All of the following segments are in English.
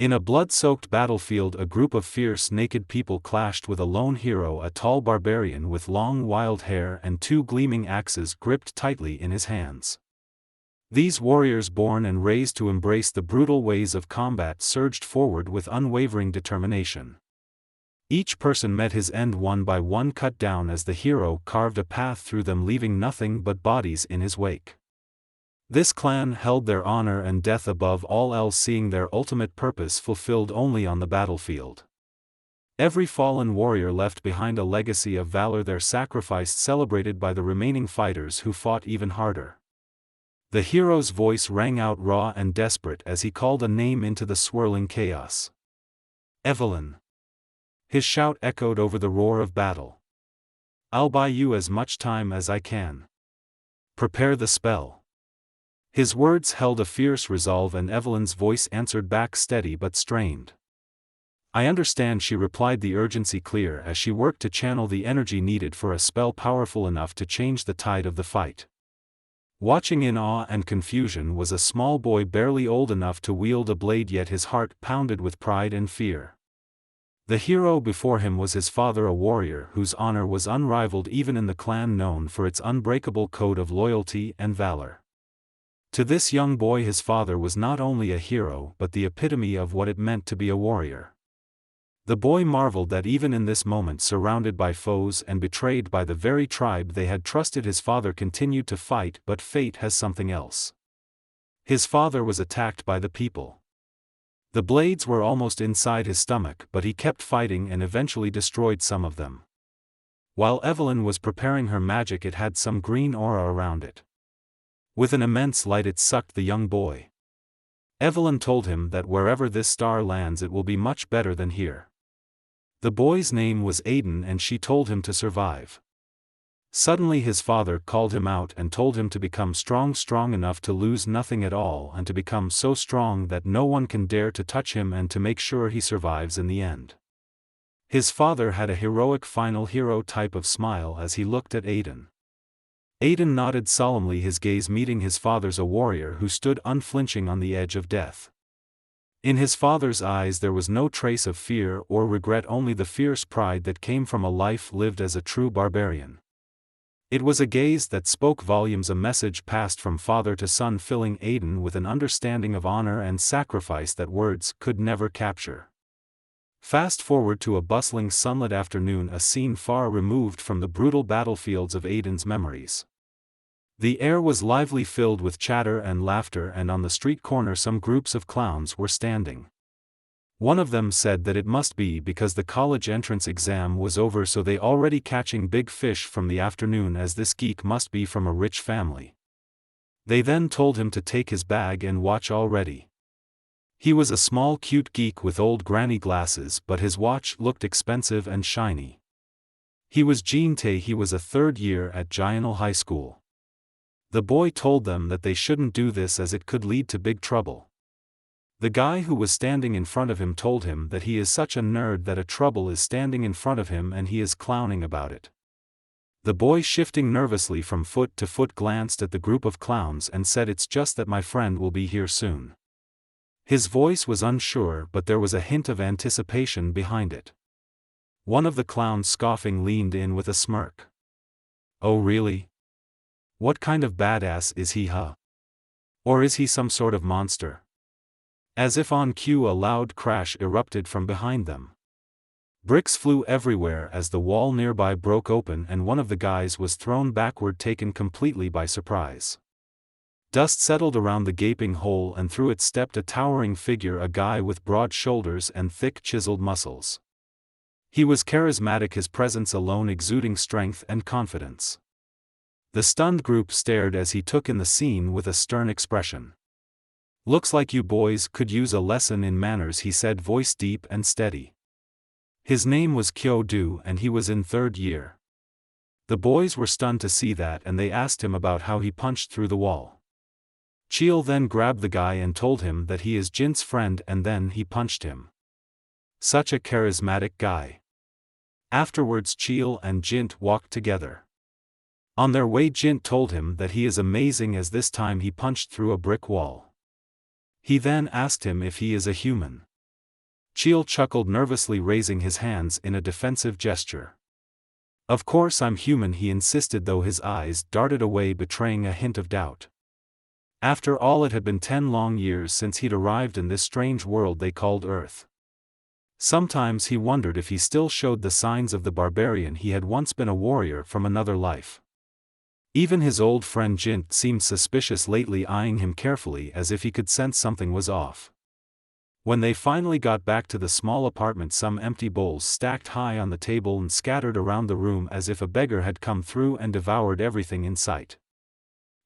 In a blood-soaked battlefield, a group of fierce naked people clashed with a lone hero, a tall barbarian with long wild hair and two gleaming axes gripped tightly in his hands. These warriors, born and raised to embrace the brutal ways of combat, surged forward with unwavering determination. Each person met his end one by one, cut down as the hero carved a path through them, leaving nothing but bodies in his wake. This clan held their honor and death above all else, seeing their ultimate purpose fulfilled only on the battlefield. Every fallen warrior left behind a legacy of valor, their sacrifice celebrated by the remaining fighters who fought even harder. The hero's voice rang out raw and desperate as he called a name into the swirling chaos. Evelyn. His shout echoed over the roar of battle. I'll buy you as much time as I can. Prepare the spell. His words held a fierce resolve, and Evelyn's voice answered back, steady but strained. I understand, she replied, the urgency clear as she worked to channel the energy needed for a spell powerful enough to change the tide of the fight. Watching in awe and confusion was a small boy barely old enough to wield a blade, yet his heart pounded with pride and fear. The hero before him was his father, a warrior whose honor was unrivaled even in the clan known for its unbreakable code of loyalty and valor. To this young boy, his father was not only a hero but the epitome of what it meant to be a warrior. The boy marveled that even in this moment, surrounded by foes and betrayed by the very tribe they had trusted, his father continued to fight. But fate has something else. His father was attacked by the people. The blades were almost inside his stomach, but he kept fighting and eventually destroyed some of them. While Evelyn was preparing her magic, it had some green aura around it. With an immense light it sucked the young boy. Evelyn told him that wherever this star lands it will be much better than here. The boy's name was Aiden, and she told him to survive. Suddenly his father called him out and told him to become strong enough to lose nothing at all, and to become so strong that no one can dare to touch him, and to make sure he survives in the end. His father had a heroic final hero type of smile as he looked at Aiden. Aiden nodded solemnly, his gaze meeting his father's, a warrior who stood unflinching on the edge of death. In his father's eyes there was no trace of fear or regret, only the fierce pride that came from a life lived as a true barbarian. It was a gaze that spoke volumes, a message passed from father to son, filling Aiden with an understanding of honor and sacrifice that words could never capture. Fast forward to a bustling sunlit afternoon, a scene far removed from the brutal battlefields of Aiden's memories. The air was lively, filled with chatter and laughter, and on the street corner some groups of clowns were standing. One of them said that it must be because the college entrance exam was over, so they already catching big fish from the afternoon, as this geek must be from a rich family. They then told him to take his bag and watch already. He was a small cute geek with old granny glasses, but his watch looked expensive and shiny. He was Jintae, he was a third year at Yahello High School. The boy told them that they shouldn't do this as it could lead to big trouble. The guy who was standing in front of him told him that he is such a nerd that a trouble is standing in front of him and he is clowning about it. The boy, shifting nervously from foot to foot, glanced at the group of clowns and said, "It's just that my friend will be here soon." His voice was unsure, but there was a hint of anticipation behind it. One of the clowns, scoffing, leaned in with a smirk. "Oh really? What kind of badass is he, huh? Or is he some sort of monster?" As if on cue, a loud crash erupted from behind them. Bricks flew everywhere as the wall nearby broke open and one of the guys was thrown backward, taken completely by surprise. Dust settled around the gaping hole and through it stepped a towering figure, a guy with broad shoulders and thick chiseled muscles. He was charismatic, his presence alone exuding strength and confidence. The stunned group stared as he took in the scene with a stern expression. "Looks like you boys could use a lesson in manners," he said, voice deep and steady. His name was Cheoldu and he was in third year. The boys were stunned to see that, and they asked him about how he punched through the wall. Cheol then grabbed the guy and told him that he is Jint's friend, and then he punched him. Such a charismatic guy. Afterwards Cheol and Jint walked together. On their way, Jint told him that he is amazing, as this time he punched through a brick wall. He then asked him if he is a human. Cheol chuckled nervously, raising his hands in a defensive gesture. Of course I'm human, he insisted, though his eyes darted away, betraying a hint of doubt. After all, it had been 10 long years since he'd arrived in this strange world they called Earth. Sometimes he wondered if he still showed the signs of the barbarian he had once been, a warrior from another life. Even his old friend Jint seemed suspicious lately, eyeing him carefully as if he could sense something was off. When they finally got back to the small apartment, some empty bowls stacked high on the table and scattered around the room as if a beggar had come through and devoured everything in sight.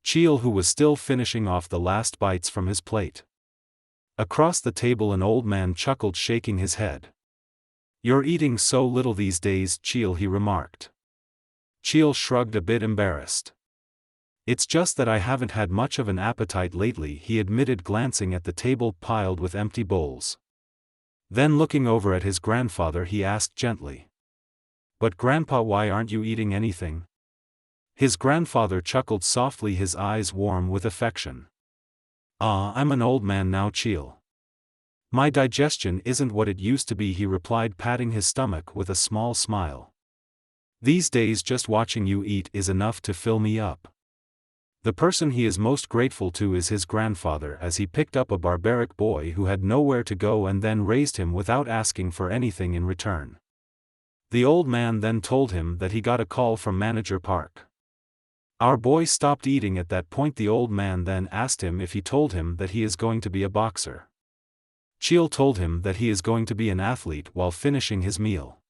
Cheol, who was still finishing off the last bites from his plate. Across the table an old man chuckled, shaking his head. "You're eating so little these days, Cheol," he remarked. Cheol shrugged, a bit embarrassed. "It's just that I haven't had much of an appetite lately," he admitted, glancing at the table piled with empty bowls. Then, looking over at his grandfather, he asked gently, "But Grandpa, why aren't you eating anything?" His grandfather chuckled softly, his eyes warm with affection. "I'm an old man now, Cheol. My digestion isn't what it used to be," he replied, patting his stomach with a small smile. "These days just watching you eat is enough to fill me up." The person he is most grateful to is his grandfather, as he picked up a barbaric boy who had nowhere to go and then raised him without asking for anything in return. The old man then told him that he got a call from Manager Park. Our boy stopped eating at that point. The old man then asked him if he told him that he is going to be a boxer. Cheol told him that he is going to be an athlete while finishing his meal.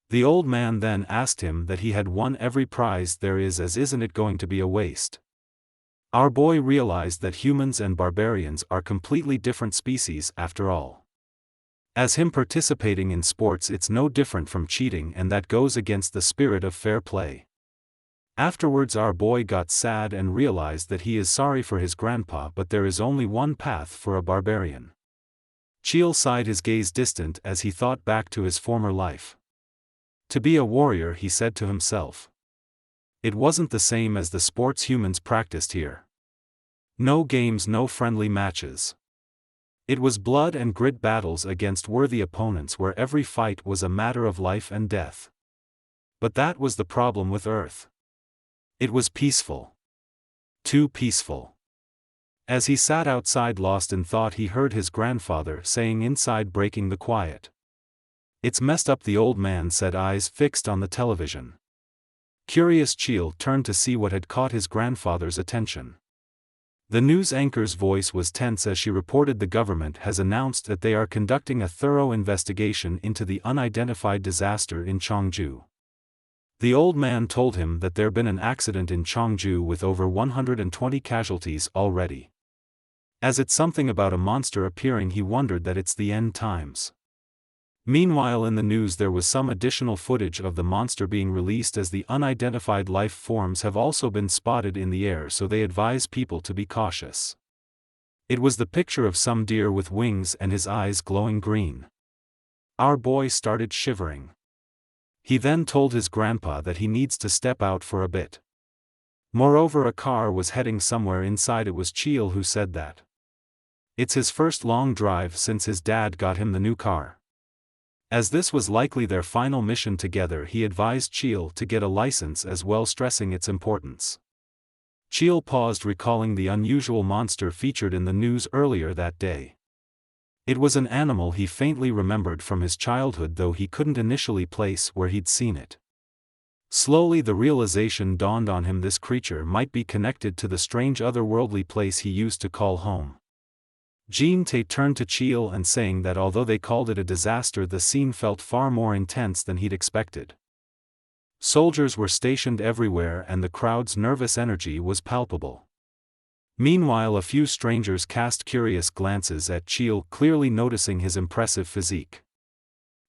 The old man then asked him that he had won every prize there is, as isn't it going to be a waste? Our boy realized that humans and barbarians are completely different species after all. As him participating in sports, it's no different from cheating, and that goes against the spirit of fair play. Afterwards our boy got sad and realized that he is sorry for his grandpa, but there is only one path for a barbarian. Cheol sighed, his gaze distant as he thought back to his former life. To be a warrior, he said to himself. It wasn't the same as the sports humans practiced here. No games, no friendly matches. It was blood and grit battles against worthy opponents where every fight was a matter of life and death. But that was the problem with Earth. It was peaceful. Too peaceful. As he sat outside lost in thought, he heard his grandfather saying inside, breaking the quiet. "It's messed up," the old man said, eyes fixed on the television. Curious, Cheol turned to see what had caught his grandfather's attention. The news anchor's voice was tense as she reported the government has announced that they are conducting a thorough investigation into the unidentified disaster in Cheongju. The old man told him that there'd been an accident in Cheongju with over 120 casualties already. As it's something about a monster appearing, he wondered that it's the end times. Meanwhile, in the news there was some additional footage of the monster being released, as the unidentified life forms have also been spotted in the air, so they advise people to be cautious. It was the picture of some deer with wings and his eyes glowing green. Our boy started shivering. He then told his grandpa that he needs to step out for a bit. Moreover, a car was heading somewhere inside. It was Cheol who said that. It's his first long drive since his dad got him the new car. As this was likely their final mission together, he advised Cheol to get a license as well, stressing its importance. Cheol paused, recalling the unusual monster featured in the news earlier that day. It was an animal he faintly remembered from his childhood, though he couldn't initially place where he'd seen it. Slowly the realization dawned on him: this creature might be connected to the strange otherworldly place he used to call home. Jintae turned to Cheol and saying that although they called it a disaster, the scene felt far more intense than he'd expected. Soldiers were stationed everywhere and the crowd's nervous energy was palpable. Meanwhile, a few strangers cast curious glances at Cheol, clearly noticing his impressive physique.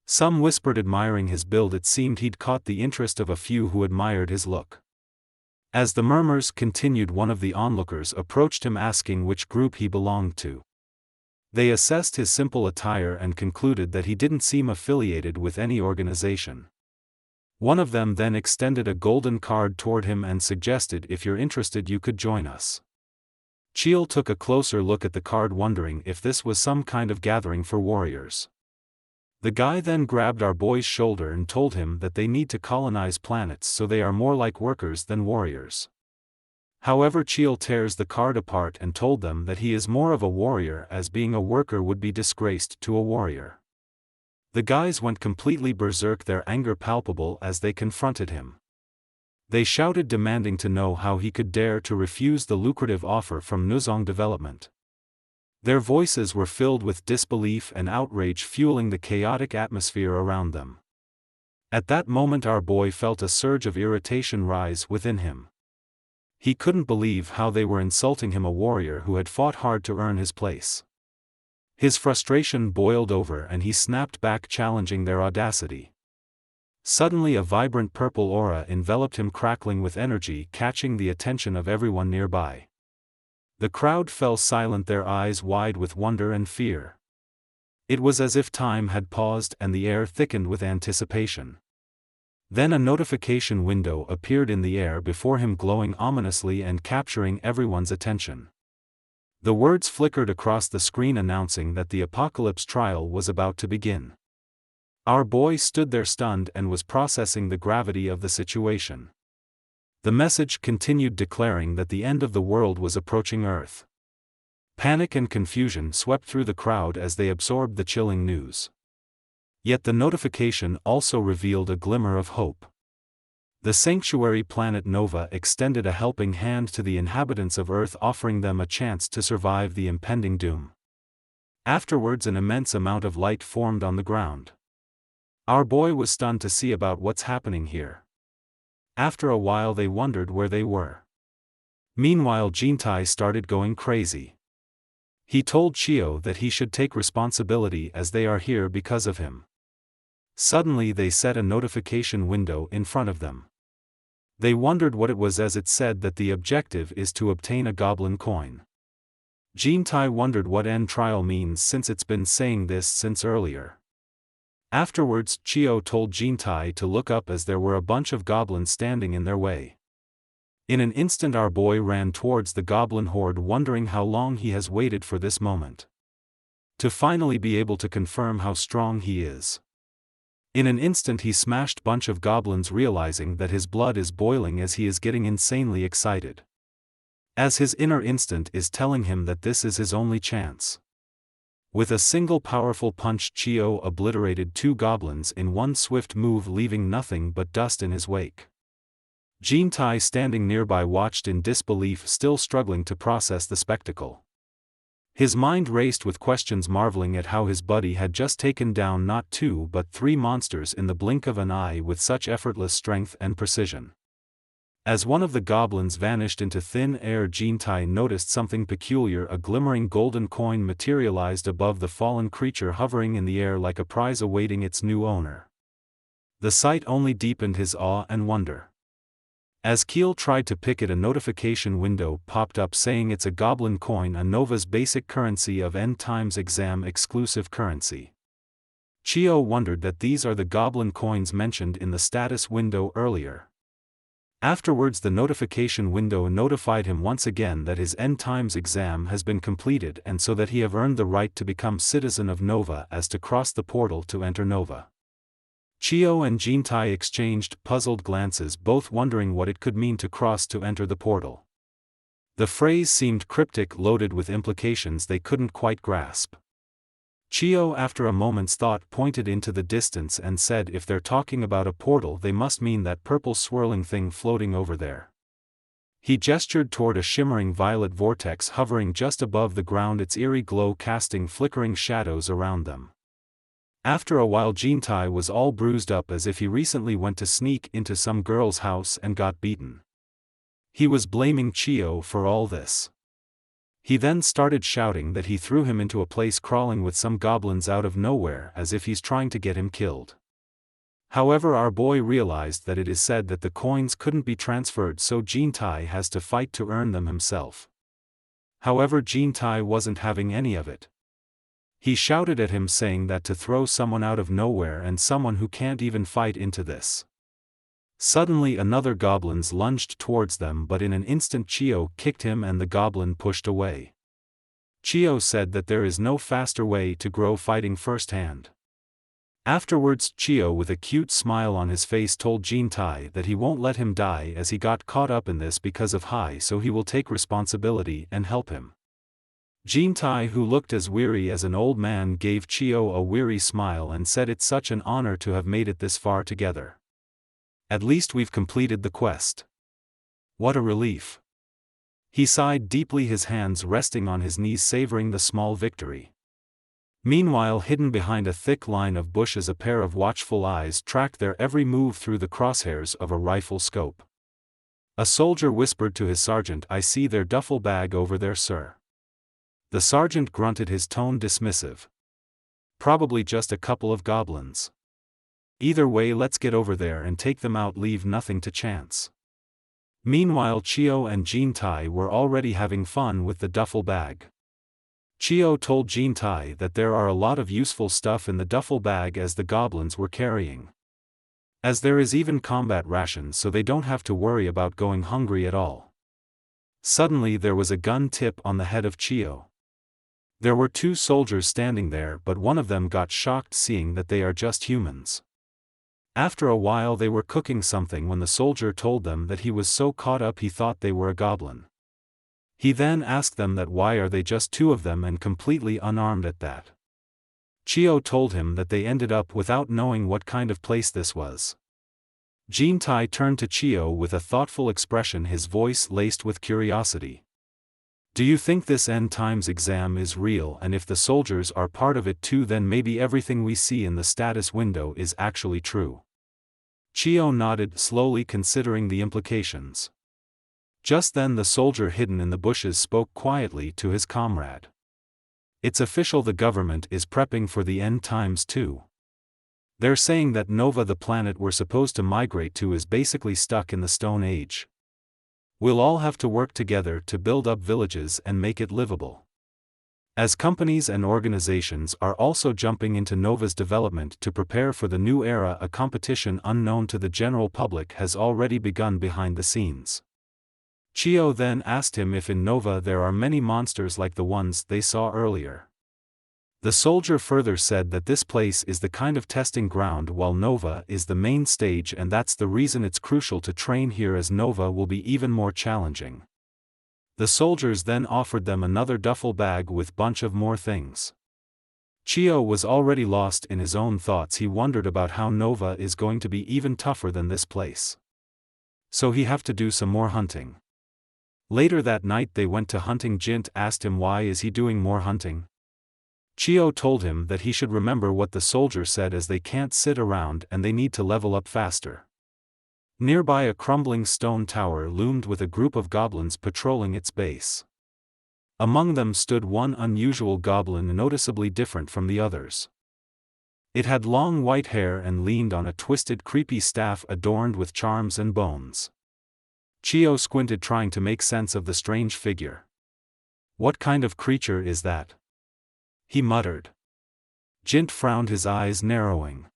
Some whispered admiring his build. It seemed he'd caught the interest of a few who admired his look. As the murmurs continued, one of the onlookers approached him, asking which group he belonged to. They assessed his simple attire and concluded that he didn't seem affiliated with any organization. One of them then extended a golden card toward him and suggested, "If you're interested, you could join us." Cheol took a closer look at the card, wondering if this was some kind of gathering for warriors. The guy then grabbed our boy's shoulder and told him that they need to colonize planets so they are more like workers than warriors. However, Cheol tears the card apart and told them that he is more of a warrior, as being a worker would be disgraced to a warrior. The guys went completely berserk, their anger palpable as they confronted him. They shouted, demanding to know how he could dare to refuse the lucrative offer from Nuzong Development. Their voices were filled with disbelief and outrage, fueling the chaotic atmosphere around them. At that moment our boy felt a surge of irritation rise within him. He couldn't believe how they were insulting him, a warrior who had fought hard to earn his place. His frustration boiled over and he snapped back, challenging their audacity. Suddenly a vibrant purple aura enveloped him, crackling with energy, catching the attention of everyone nearby. The crowd fell silent, their eyes wide with wonder and fear. It was as if time had paused and the air thickened with anticipation. Then a notification window appeared in the air before him, glowing ominously and capturing everyone's attention. The words flickered across the screen announcing that the apocalypse trial was about to begin. Our boy stood there stunned and was processing the gravity of the situation. The message continued, declaring that the end of the world was approaching Earth. Panic and confusion swept through the crowd as they absorbed the chilling news. Yet the notification also revealed a glimmer of hope. The sanctuary planet Nova extended a helping hand to the inhabitants of Earth, offering them a chance to survive the impending doom. Afterwards, an immense amount of light formed on the ground. Our boy was stunned to see about what's happening here. After a while they wondered where they were. Meanwhile, Jintae started going crazy. He told Chio that he should take responsibility as they are here because of him. Suddenly they set a notification window in front of them. They wondered what it was, as it said that the objective is to obtain a goblin coin. Jintae wondered what end trial means, since it's been saying this since earlier. Afterwards, Chio told Jintae to look up as there were a bunch of goblins standing in their way. In an instant our boy ran towards the goblin horde, wondering how long he has waited for this moment. To finally be able to confirm how strong he is. In an instant he smashed bunch of goblins, realizing that his blood is boiling as he is getting insanely excited. As his inner instinct is telling him that this is his only chance. With a single powerful punch, Chio obliterated 2 goblins in one swift move, leaving nothing but dust in his wake. Jintae, standing nearby, watched in disbelief, still struggling to process the spectacle. His mind raced with questions, marveling at how his buddy had just taken down not 2 but 3 monsters in the blink of an eye with such effortless strength and precision. As one of the goblins vanished into thin air, Jintae noticed something peculiar. A glimmering golden coin materialized above the fallen creature, hovering in the air like a prize awaiting its new owner. The sight only deepened his awe and wonder. As Keel tried to pick it, a notification window popped up saying it's a goblin coin, a Nova's basic currency of end times exam exclusive currency. Chio wondered that these are the goblin coins mentioned in the status window earlier. Afterwards, the notification window notified him once again that his end times exam has been completed, and so that he have earned the right to become citizen of Nova, as to cross the portal to enter Nova. Chio and Jintae exchanged puzzled glances, both wondering what it could mean to cross to enter the portal. The phrase seemed cryptic, loaded with implications they couldn't quite grasp. Chio, after a moment's thought, pointed into the distance and said if they're talking about a portal, they must mean that purple swirling thing floating over there. He gestured toward a shimmering violet vortex hovering just above the ground, its eerie glow casting flickering shadows around them. After a while, Jintae was all bruised up, as if he recently went to sneak into some girl's house and got beaten. He was blaming Chio for all this. He then started shouting that he threw him into a place crawling with some goblins out of nowhere, as if he's trying to get him killed. However, our boy realized that it is said that the coins couldn't be transferred, so Jintae has to fight to earn them himself. However, Jintae wasn't having any of it. He shouted at him, saying that to throw someone out of nowhere and someone who can't even fight into this. Suddenly another goblin lunged towards them, but in an instant Chio kicked him and the goblin pushed away. Chio said that there is no faster way to grow fighting firsthand. Afterwards, Chio with a cute smile on his face told Jintae that he won't let him die as he got caught up in this because of Hai, so he will take responsibility and help him. Jintae, who looked as weary as an old man, gave Chio a weary smile and said it's such an honor to have made it this far together. At least we've completed the quest. What a relief. He sighed deeply, his hands resting on his knees, savoring the small victory. Meanwhile, hidden behind a thick line of bushes, a pair of watchful eyes tracked their every move through the crosshairs of a rifle scope. A soldier whispered to his sergeant, "I see their duffel bag over there, sir." The sergeant grunted, his tone dismissive. "Probably just a couple of goblins. Either way, let's get over there and take them out, leave nothing to chance." Meanwhile, Chio and Jintae were already having fun with the duffel bag. Chio told Jintae that there are a lot of useful stuff in the duffel bag as the goblins were carrying. As there is even combat rations, so they don't have to worry about going hungry at all. Suddenly there was a gun tip on the head of Chio. There were two soldiers standing there, but one of them got shocked seeing that they are just humans. After a while they were cooking something when the soldier told them that he was so caught up he thought they were a goblin. He then asked them that why are they just two of them and completely unarmed at that. Chio told him that they ended up without knowing what kind of place this was. Jintae turned to Chio with a thoughtful expression, his voice laced with curiosity. "Do you think this end times exam is real, and if the soldiers are part of it too, then maybe everything we see in the status window is actually true?" Chio nodded, slowly considering the implications. Just then the soldier hidden in the bushes spoke quietly to his comrade. "It's official, the government is prepping for the end times too. They're saying that Nova, the planet we're supposed to migrate to, is basically stuck in the Stone Age. We'll all have to work together to build up villages and make it livable. As companies and organizations are also jumping into Nova's development to prepare for the new era, a competition unknown to the general public has already begun behind the scenes." Chio then asked him if in Nova there are many monsters like the ones they saw earlier. The soldier further said that this place is the kind of testing ground while Nova is the main stage, and that's the reason it's crucial to train here, as Nova will be even more challenging. The soldiers then offered them another duffel bag with bunch of more things. Chio was already lost in his own thoughts. He wondered about how Nova is going to be even tougher than this place. So he have to do some more hunting. Later that night they went to hunting. Jint asked him why is he doing more hunting. Chio told him that he should remember what the soldier said, as they can't sit around and they need to level up faster. Nearby a crumbling stone tower loomed with a group of goblins patrolling its base. Among them stood one unusual goblin, noticeably different from the others. It had long white hair and leaned on a twisted creepy staff adorned with charms and bones. Chio squinted, trying to make sense of the strange figure. "What kind of creature is that?" he muttered. Jint frowned, his eyes narrowing.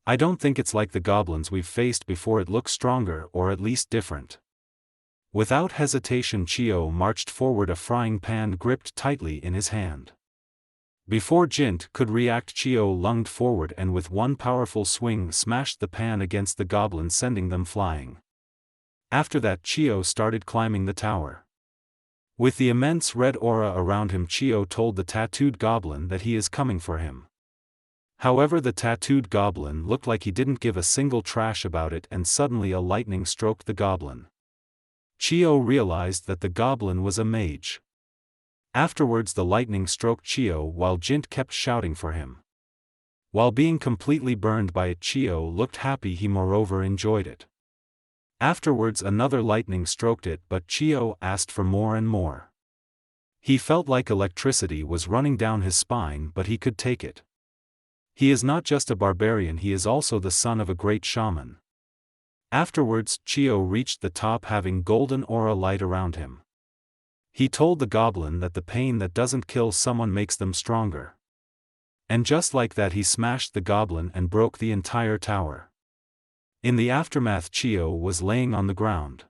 "I don't think it's like the goblins we've faced before. It looks stronger, or at least different." Without hesitation Chio marched forward, a frying pan gripped tightly in his hand. Before Jint could react, Chio lunged forward and with one powerful swing smashed the pan against the goblin, sending them flying. After that Chio started climbing the tower. With the immense red aura around him, Chio told the tattooed goblin that he is coming for him. However, the tattooed goblin looked like he didn't give a single trash about it, and suddenly a lightning stroked the goblin. Chio realized that the goblin was a mage. Afterwards the lightning stroked Chio while Jint kept shouting for him. While being completely burned by it, Chio looked happy. He moreover enjoyed it. Afterwards another lightning stroked it, but Chio asked for more and more. He felt like electricity was running down his spine, but he could take it. He is not just a barbarian, he is also the son of a great shaman. Afterwards, Chio reached the top, having golden aura light around him. He told the goblin that the pain that doesn't kill someone makes them stronger. And just like that he smashed the goblin and broke the entire tower. In the aftermath, Chio was laying on the ground.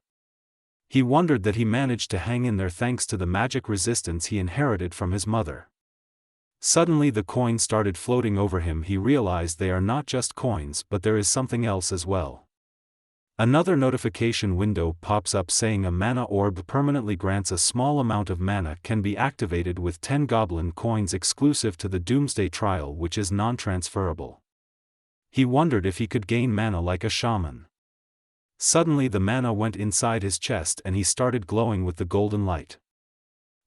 He wondered that he managed to hang in there thanks to the magic resistance he inherited from his mother. Suddenly the coins started floating over him. He realized they are not just coins but there is something else as well. Another notification window pops up saying a mana orb permanently grants a small amount of mana can be activated with 10 goblin coins exclusive to the Doomsday Trial, which is non-transferable. He wondered if he could gain mana like a shaman. Suddenly the mana went inside his chest and he started glowing with the golden light.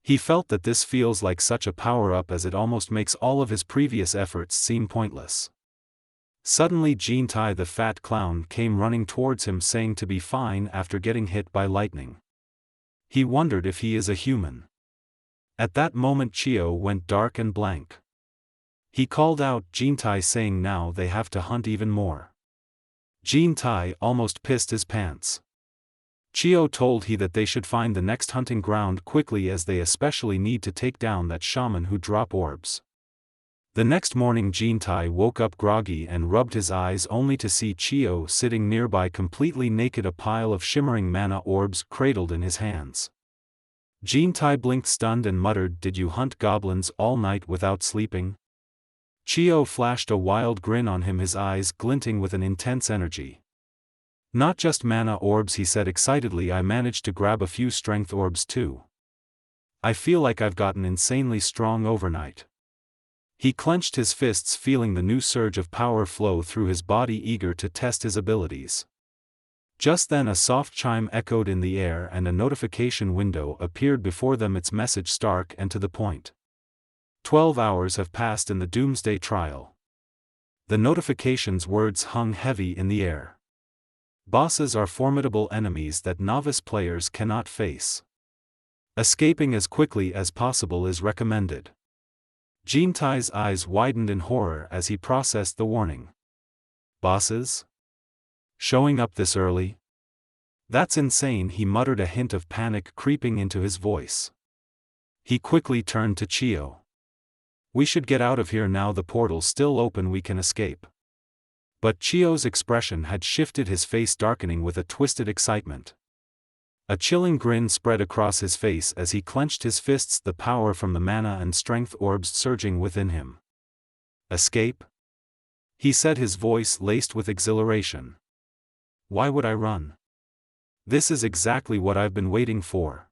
He felt that this feels like such a power-up as it almost makes all of his previous efforts seem pointless. Suddenly Jintae the fat clown came running towards him saying to be fine after getting hit by lightning. He wondered if he is a human. At that moment Chio went dark and blank. He called out Jintae saying now they have to hunt even more. Jintae almost pissed his pants. Chio told he that they should find the next hunting ground quickly as they especially need to take down that shaman who drop orbs. The next morning Jintae woke up groggy and rubbed his eyes only to see Chio sitting nearby completely naked, a pile of shimmering mana orbs cradled in his hands. Jintae blinked stunned and muttered, "Did you hunt goblins all night without sleeping?" Chio flashed a wild grin on him, his eyes glinting with an intense energy. "Not just mana orbs," he said excitedly, "I managed to grab a few strength orbs too. I feel like I've gotten insanely strong overnight." He clenched his fists, feeling the new surge of power flow through his body, eager to test his abilities. Just then a soft chime echoed in the air and a notification window appeared before them, its message stark and to the point. 12 hours have passed in the Doomsday Trial. The notification's words hung heavy in the air. Bosses are formidable enemies that novice players cannot face. Escaping as quickly as possible is recommended. Jintae's eyes widened in horror as he processed the warning. Bosses? Showing up this early? That's insane, he muttered, a hint of panic creeping into his voice. He quickly turned to Chio. "We should get out of here now, the portal's still open, we can escape." But Chio's expression had shifted, his face darkening with a twisted excitement. A chilling grin spread across his face as he clenched his fists, the power from the mana and strength orbs surging within him. "Escape?" he said, his voice laced with exhilaration. "Why would I run? This is exactly what I've been waiting for."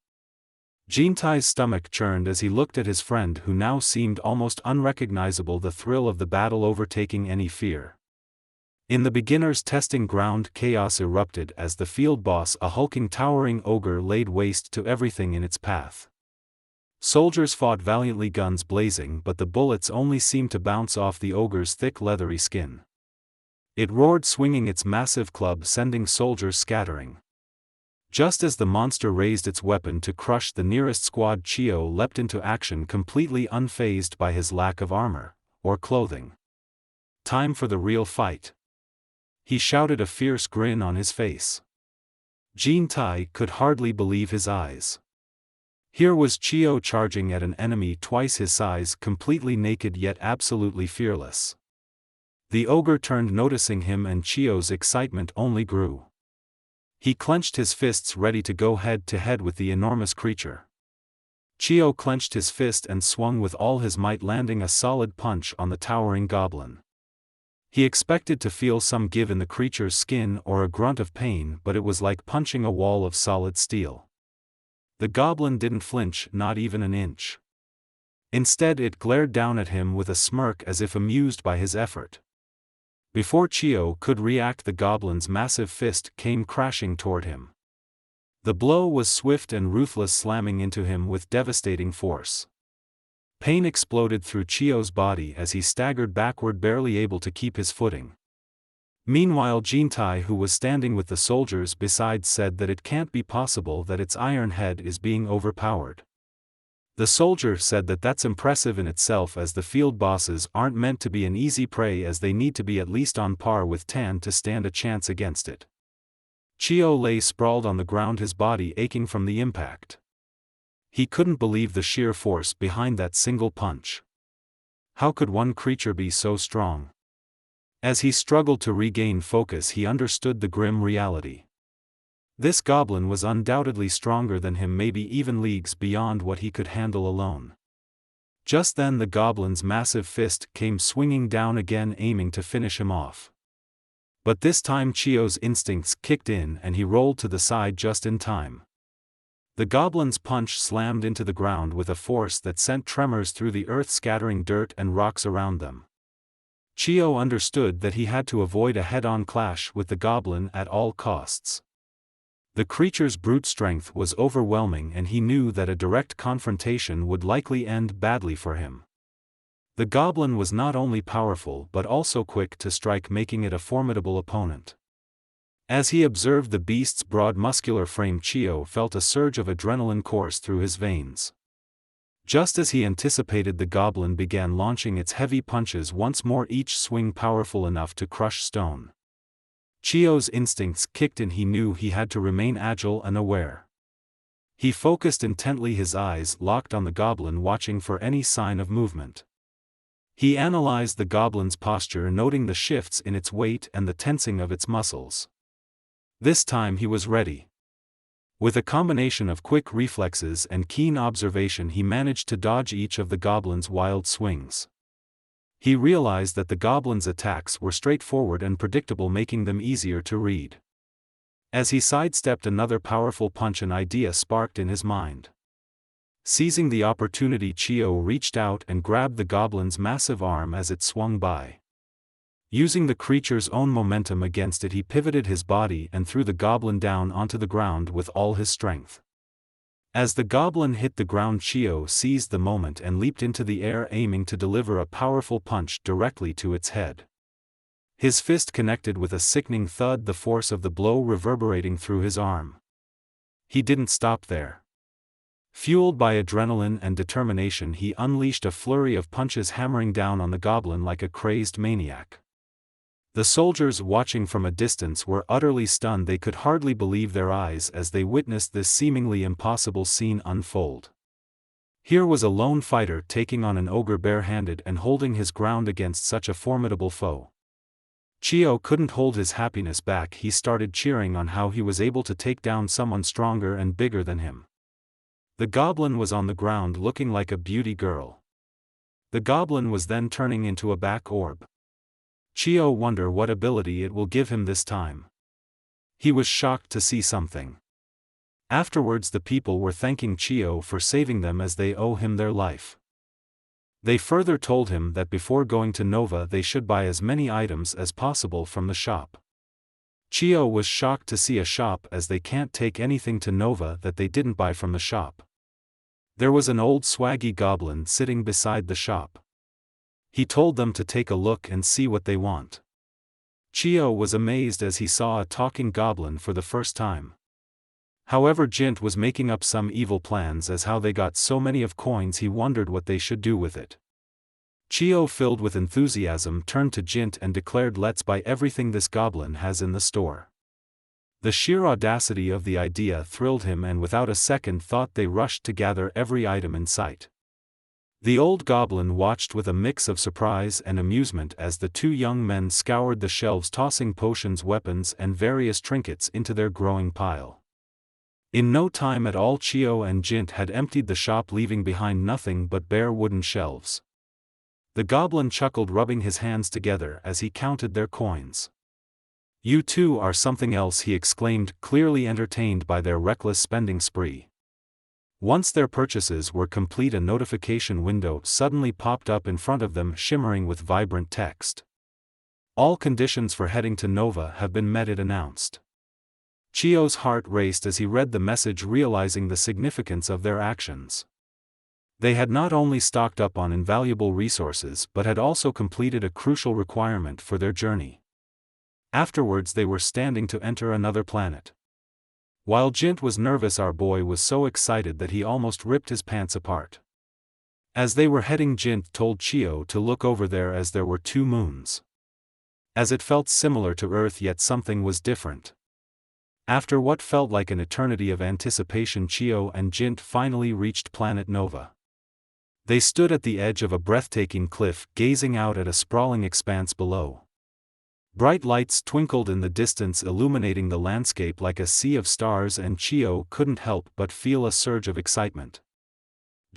Jintae's stomach churned as he looked at his friend, who now seemed almost unrecognizable, the thrill of the battle overtaking any fear. In the beginner's testing ground, chaos erupted as the field boss, a hulking towering ogre, laid waste to everything in its path. Soldiers fought valiantly, guns blazing, but the bullets only seemed to bounce off the ogre's thick leathery skin. It roared, swinging its massive club, sending soldiers scattering. Just as the monster raised its weapon to crush the nearest squad, Chio leapt into action, completely unfazed by his lack of armor or clothing. "Time for the real fight," he shouted, a fierce grin on his face. Jintae could hardly believe his eyes. Here was Chio charging at an enemy twice his size, completely naked yet absolutely fearless. The ogre turned, noticing him, and Chio's excitement only grew. He clenched his fists, ready to go head to head with the enormous creature. Chio clenched his fist and swung with all his might, landing a solid punch on the towering goblin. He expected to feel some give in the creature's skin or a grunt of pain, but it was like punching a wall of solid steel. The goblin didn't flinch, not even an inch. Instead, it glared down at him with a smirk, as if amused by his effort. Before Chio could react, the goblin's massive fist came crashing toward him. The blow was swift and ruthless, slamming into him with devastating force. Pain exploded through Chio's body as he staggered backward, barely able to keep his footing. Meanwhile, Jintae, who was standing with the soldiers beside, said that it can't be possible that its iron head is being overpowered. The soldier said that that's impressive in itself, as the field bosses aren't meant to be an easy prey, as they need to be at least on par with Tan to stand a chance against it. Chio lay sprawled on the ground, his body aching from the impact. He couldn't believe the sheer force behind that single punch. How could one creature be so strong? As he struggled to regain focus, he understood the grim reality. This goblin was undoubtedly stronger than him, maybe even leagues beyond what he could handle alone. Just then the goblin's massive fist came swinging down again, aiming to finish him off. But this time Cheo's instincts kicked in and he rolled to the side just in time. The goblin's punch slammed into the ground with a force that sent tremors through the earth, scattering dirt and rocks around them. Cheo understood that he had to avoid a head-on clash with the goblin at all costs. The creature's brute strength was overwhelming and he knew that a direct confrontation would likely end badly for him. The goblin was not only powerful but also quick to strike, making it a formidable opponent. As he observed the beast's broad muscular frame, Cheo felt a surge of adrenaline course through his veins. Just as he anticipated, the goblin began launching its heavy punches once more, each swing powerful enough to crush stone. Cheo's instincts kicked in. He knew he had to remain agile and aware. He focused intently, his eyes locked on the goblin, watching for any sign of movement. He analyzed the goblin's posture, noting the shifts in its weight and the tensing of its muscles. This time he was ready. With a combination of quick reflexes and keen observation, he managed to dodge each of the goblin's wild swings. He realized that the goblin's attacks were straightforward and predictable, making them easier to read. As he sidestepped another powerful punch, an idea sparked in his mind. Seizing the opportunity, Cheo reached out and grabbed the goblin's massive arm as it swung by. Using the creature's own momentum against it, he pivoted his body and threw the goblin down onto the ground with all his strength. As the goblin hit the ground, Cheo seized the moment and leaped into the air, aiming to deliver a powerful punch directly to its head. His fist connected with a sickening thud, the force of the blow reverberating through his arm. He didn't stop there. Fueled by adrenaline and determination, he unleashed a flurry of punches, hammering down on the goblin like a crazed maniac. The soldiers watching from a distance were utterly stunned. They could hardly believe their eyes as they witnessed this seemingly impossible scene unfold. Here was a lone fighter taking on an ogre barehanded and holding his ground against such a formidable foe. Cheo couldn't hold his happiness back. He started cheering on how he was able to take down someone stronger and bigger than him. The goblin was on the ground looking like a beauty girl. The goblin was then turning into a black orb. Cheo wondered what ability it will give him this time. He was shocked to see something. Afterwards, the people were thanking Cheo for saving them, as they owe him their life. They further told him that before going to Nova they should buy as many items as possible from the shop. Cheo was shocked to see a shop, as they can't take anything to Nova that they didn't buy from the shop. There was an old swaggy goblin sitting beside the shop. He told them to take a look and see what they want. Cheo was amazed as he saw a talking goblin for the first time. However, Jint was making up some evil plans as how they got so many of coins. He wondered what they should do with it. Cheo, filled with enthusiasm, turned to Jint and declared, "Let's buy everything this goblin has in the store." The sheer audacity of the idea thrilled him, and without a second thought they rushed to gather every item in sight. The old goblin watched with a mix of surprise and amusement as the two young men scoured the shelves, tossing potions, weapons and various trinkets into their growing pile. In no time at all, Cheo and Jint had emptied the shop, leaving behind nothing but bare wooden shelves. The goblin chuckled, rubbing his hands together as he counted their coins. "You two are something else," he exclaimed, clearly entertained by their reckless spending spree. Once their purchases were complete, a notification window suddenly popped up in front of them, shimmering with vibrant text. "All conditions for heading to Nova have been met," it announced. Cheo's heart raced as he read the message, realizing the significance of their actions. They had not only stocked up on invaluable resources but had also completed a crucial requirement for their journey. Afterwards they were standing to enter another planet. While Jint was nervous, our boy was so excited that he almost ripped his pants apart. As they were heading, Jint told Cheo to look over there, as there were two moons. As it felt similar to Earth, yet something was different. After what felt like an eternity of anticipation, Cheo and Jint finally reached planet Nova. They stood at the edge of a breathtaking cliff, gazing out at a sprawling expanse below. Bright lights twinkled in the distance, illuminating the landscape like a sea of stars, and Cheo couldn't help but feel a surge of excitement.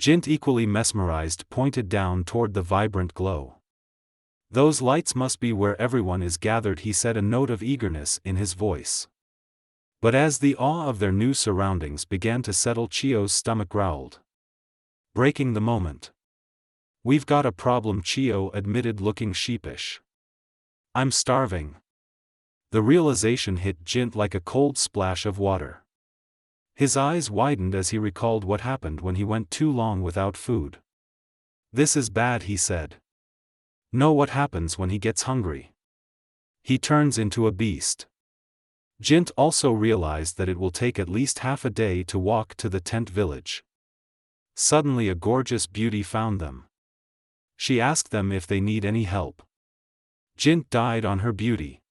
Jint, equally mesmerized, pointed down toward the vibrant glow. "Those lights must be where everyone is gathered," he said, a note of eagerness in his voice. But as the awe of their new surroundings began to settle, Chio's stomach growled. "Breaking the moment." "We've got a problem," Chio admitted, looking sheepish. "I'm starving." The realization hit Jint like a cold splash of water. His eyes widened as he recalled what happened when he went too long without food. "This is bad," he said. "Know what happens when he gets hungry? He turns into a beast." Jint also realized that it will take at least half a day to walk to the tent village. Suddenly a gorgeous beauty found them. She asked them if they need any help. Jint died on her beauty.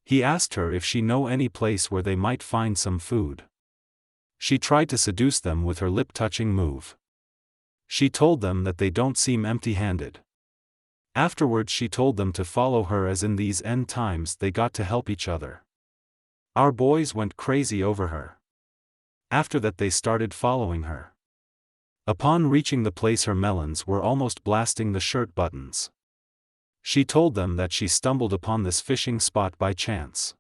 He asked her if she know any place where they might find some food. She tried to seduce them with her lip-touching move. She told them that they don't seem empty-handed. Afterwards she told them to follow her, as in these end times they got to help each other. Our boys went crazy over her. After that they started following her. Upon reaching the place, her melons were almost blasting the shirt buttons. She told them that she stumbled upon this fishing spot by chance.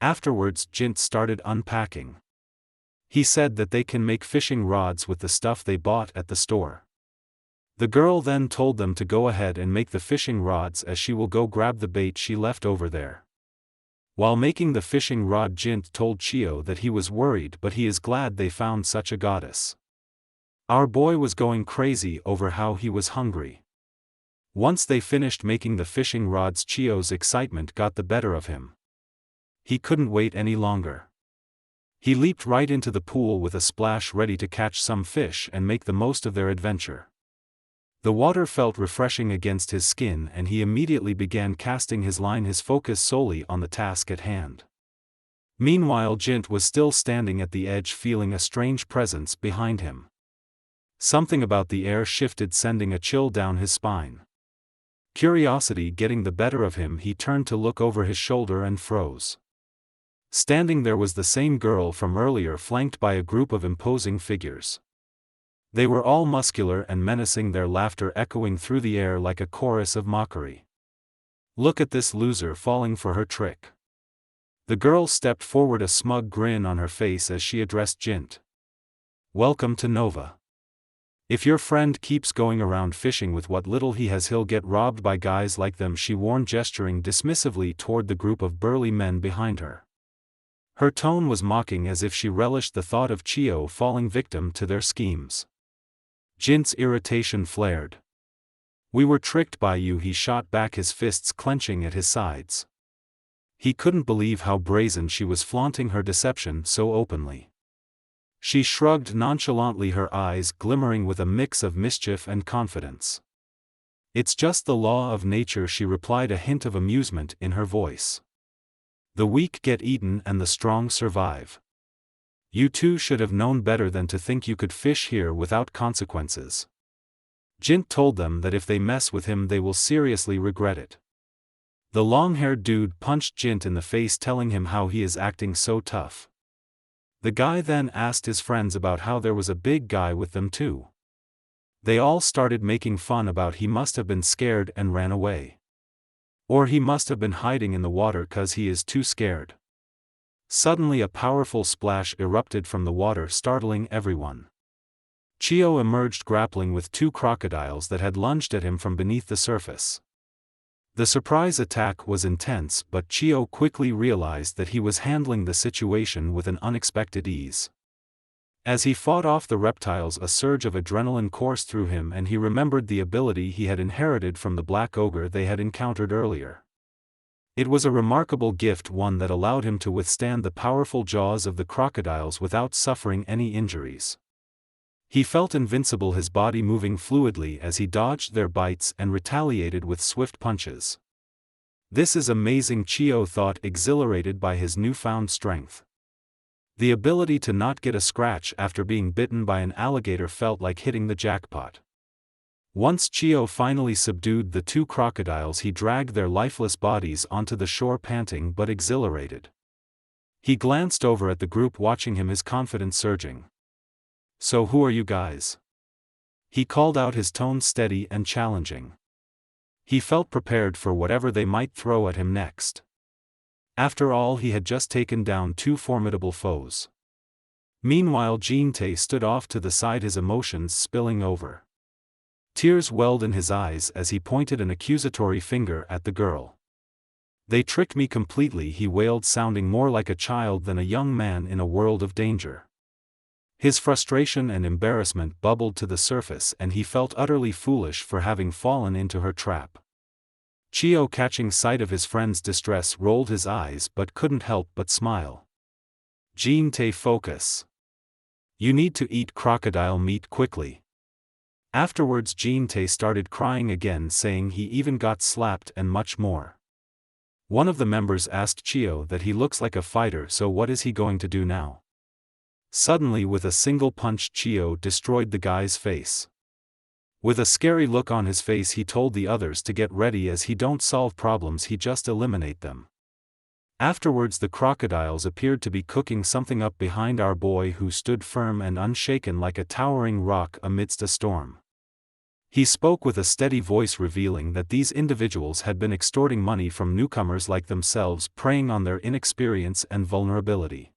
Afterwards Jint started unpacking. He said that they can make fishing rods with the stuff they bought at the store. The girl then told them to go ahead and make the fishing rods, as she will go grab the bait she left over there. While making the fishing rod, Jint told Chio that he was worried, but he is glad they found such a goddess. Our boy was going crazy over how he was hungry. Once they finished making the fishing rods, Chio's excitement got the better of him. He couldn't wait any longer. He leaped right into the pool with a splash, ready to catch some fish and make the most of their adventure. The water felt refreshing against his skin, and he immediately began casting his line, his focus solely on the task at hand. Meanwhile Jint was still standing at the edge, feeling a strange presence behind him. Something about the air shifted, sending a chill down his spine. Curiosity getting the better of him, he turned to look over his shoulder and froze. Standing there was the same girl from earlier, flanked by a group of imposing figures. They were all muscular and menacing, their laughter echoing through the air like a chorus of mockery. "Look at this loser falling for her trick." The girl stepped forward, a smug grin on her face as she addressed Jint. "Welcome to Nova. If your friend keeps going around fishing with what little he has, he'll get robbed by guys like them," she warned, gesturing dismissively toward the group of burly men behind her. Her tone was mocking, as if she relished the thought of Chio falling victim to their schemes. Jint's irritation flared. "We were tricked by you," he shot back, his fists clenching at his sides. He couldn't believe how brazen she was, flaunting her deception so openly. She shrugged nonchalantly, her eyes glimmering with a mix of mischief and confidence. "It's just the law of nature," she replied, a hint of amusement in her voice. "The weak get eaten and the strong survive. You two should have known better than to think you could fish here without consequences." Jint told them that if they mess with him they will seriously regret it. The long-haired dude punched Jint in the face, telling him how he is acting so tough. The guy then asked his friends about how there was a big guy with them too. They all started making fun about he must have been scared and ran away. Or he must have been hiding in the water 'cause he is too scared. Suddenly a powerful splash erupted from the water, startling everyone. Chio emerged, grappling with two crocodiles that had lunged at him from beneath the surface. The surprise attack was intense, but Chio quickly realized that he was handling the situation with an unexpected ease. As he fought off the reptiles, a surge of adrenaline coursed through him, and he remembered the ability he had inherited from the black ogre they had encountered earlier. It was a remarkable gift, one that allowed him to withstand the powerful jaws of the crocodiles without suffering any injuries. He felt invincible, his body moving fluidly as he dodged their bites and retaliated with swift punches. "This is amazing," Chio thought, exhilarated by his newfound strength. The ability to not get a scratch after being bitten by an alligator felt like hitting the jackpot. Once Chio finally subdued the two crocodiles, he dragged their lifeless bodies onto the shore, panting but exhilarated. He glanced over at the group watching him, his confidence surging. "So who are you guys? He called out, his tone steady and challenging. He felt prepared for whatever they might throw at him next. After all, he had just taken down two formidable foes. Meanwhile, Jintae stood off to the side, his emotions spilling over. Tears welled in his eyes as he pointed an accusatory finger at the girl. "They tricked me completely," he wailed, sounding more like a child than a young man in a world of danger. His frustration and embarrassment bubbled to the surface, and he felt utterly foolish for having fallen into her trap. Cheo, catching sight of his friend's distress, rolled his eyes but couldn't help but smile. "Jintae, focus. You need to eat crocodile meat quickly." Afterwards, Jintae started crying again, saying he even got slapped and much more. One of the members asked Cheo that he looks like a fighter, so what is he going to do now? Suddenly, with a single punch, Cheo destroyed the guy's face. With a scary look on his face, he told the others to get ready, as he don't solve problems, he just eliminate them. Afterwards, the crocodiles appeared to be cooking something up behind our boy, who stood firm and unshaken like a towering rock amidst a storm. He spoke with a steady voice, revealing that these individuals had been extorting money from newcomers like themselves, preying on their inexperience and vulnerability.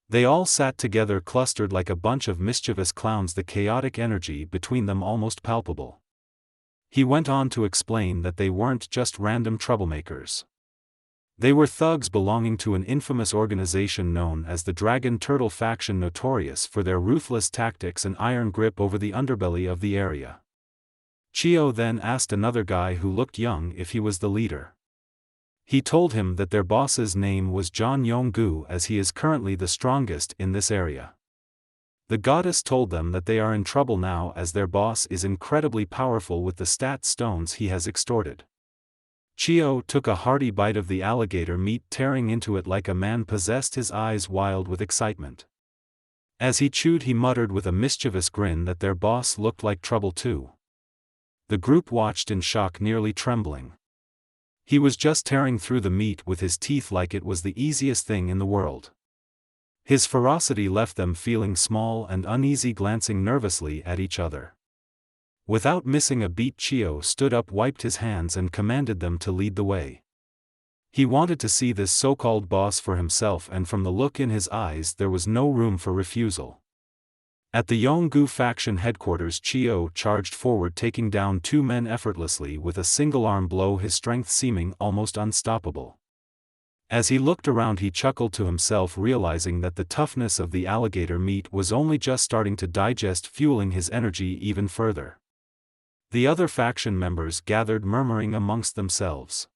They all sat together, clustered like a bunch of mischievous clowns, the chaotic energy between them almost palpable. He went on to explain that they weren't just random troublemakers. They were thugs belonging to an infamous organization known as the Dragon Turtle Faction, notorious for their ruthless tactics and iron grip over the underbelly of the area. Cheo then asked another guy who looked young if he was the leader. He told him that their boss's name was John Yong-gu, as he is currently the strongest in this area. The goddess told them that they are in trouble now, as their boss is incredibly powerful with the stat stones he has extorted. Cheo took a hearty bite of the alligator meat, tearing into it like a man possessed, his eyes wild with excitement. As he chewed, he muttered with a mischievous grin that their boss looked like trouble too. The group watched in shock, nearly trembling. He was just tearing through the meat with his teeth like it was the easiest thing in the world. His ferocity left them feeling small and uneasy, glancing nervously at each other. Without missing a beat, Cheo stood up, wiped his hands, and commanded them to lead the way. He wanted to see this so-called boss for himself, and from the look in his eyes there was no room for refusal. At the Yong-gu faction headquarters, Cheo charged forward, taking down two men effortlessly with a single arm blow, his strength seeming almost unstoppable. As he looked around, he chuckled to himself, realizing that the toughness of the alligator meat was only just starting to digest, fueling his energy even further. The other faction members gathered, murmuring amongst themselves.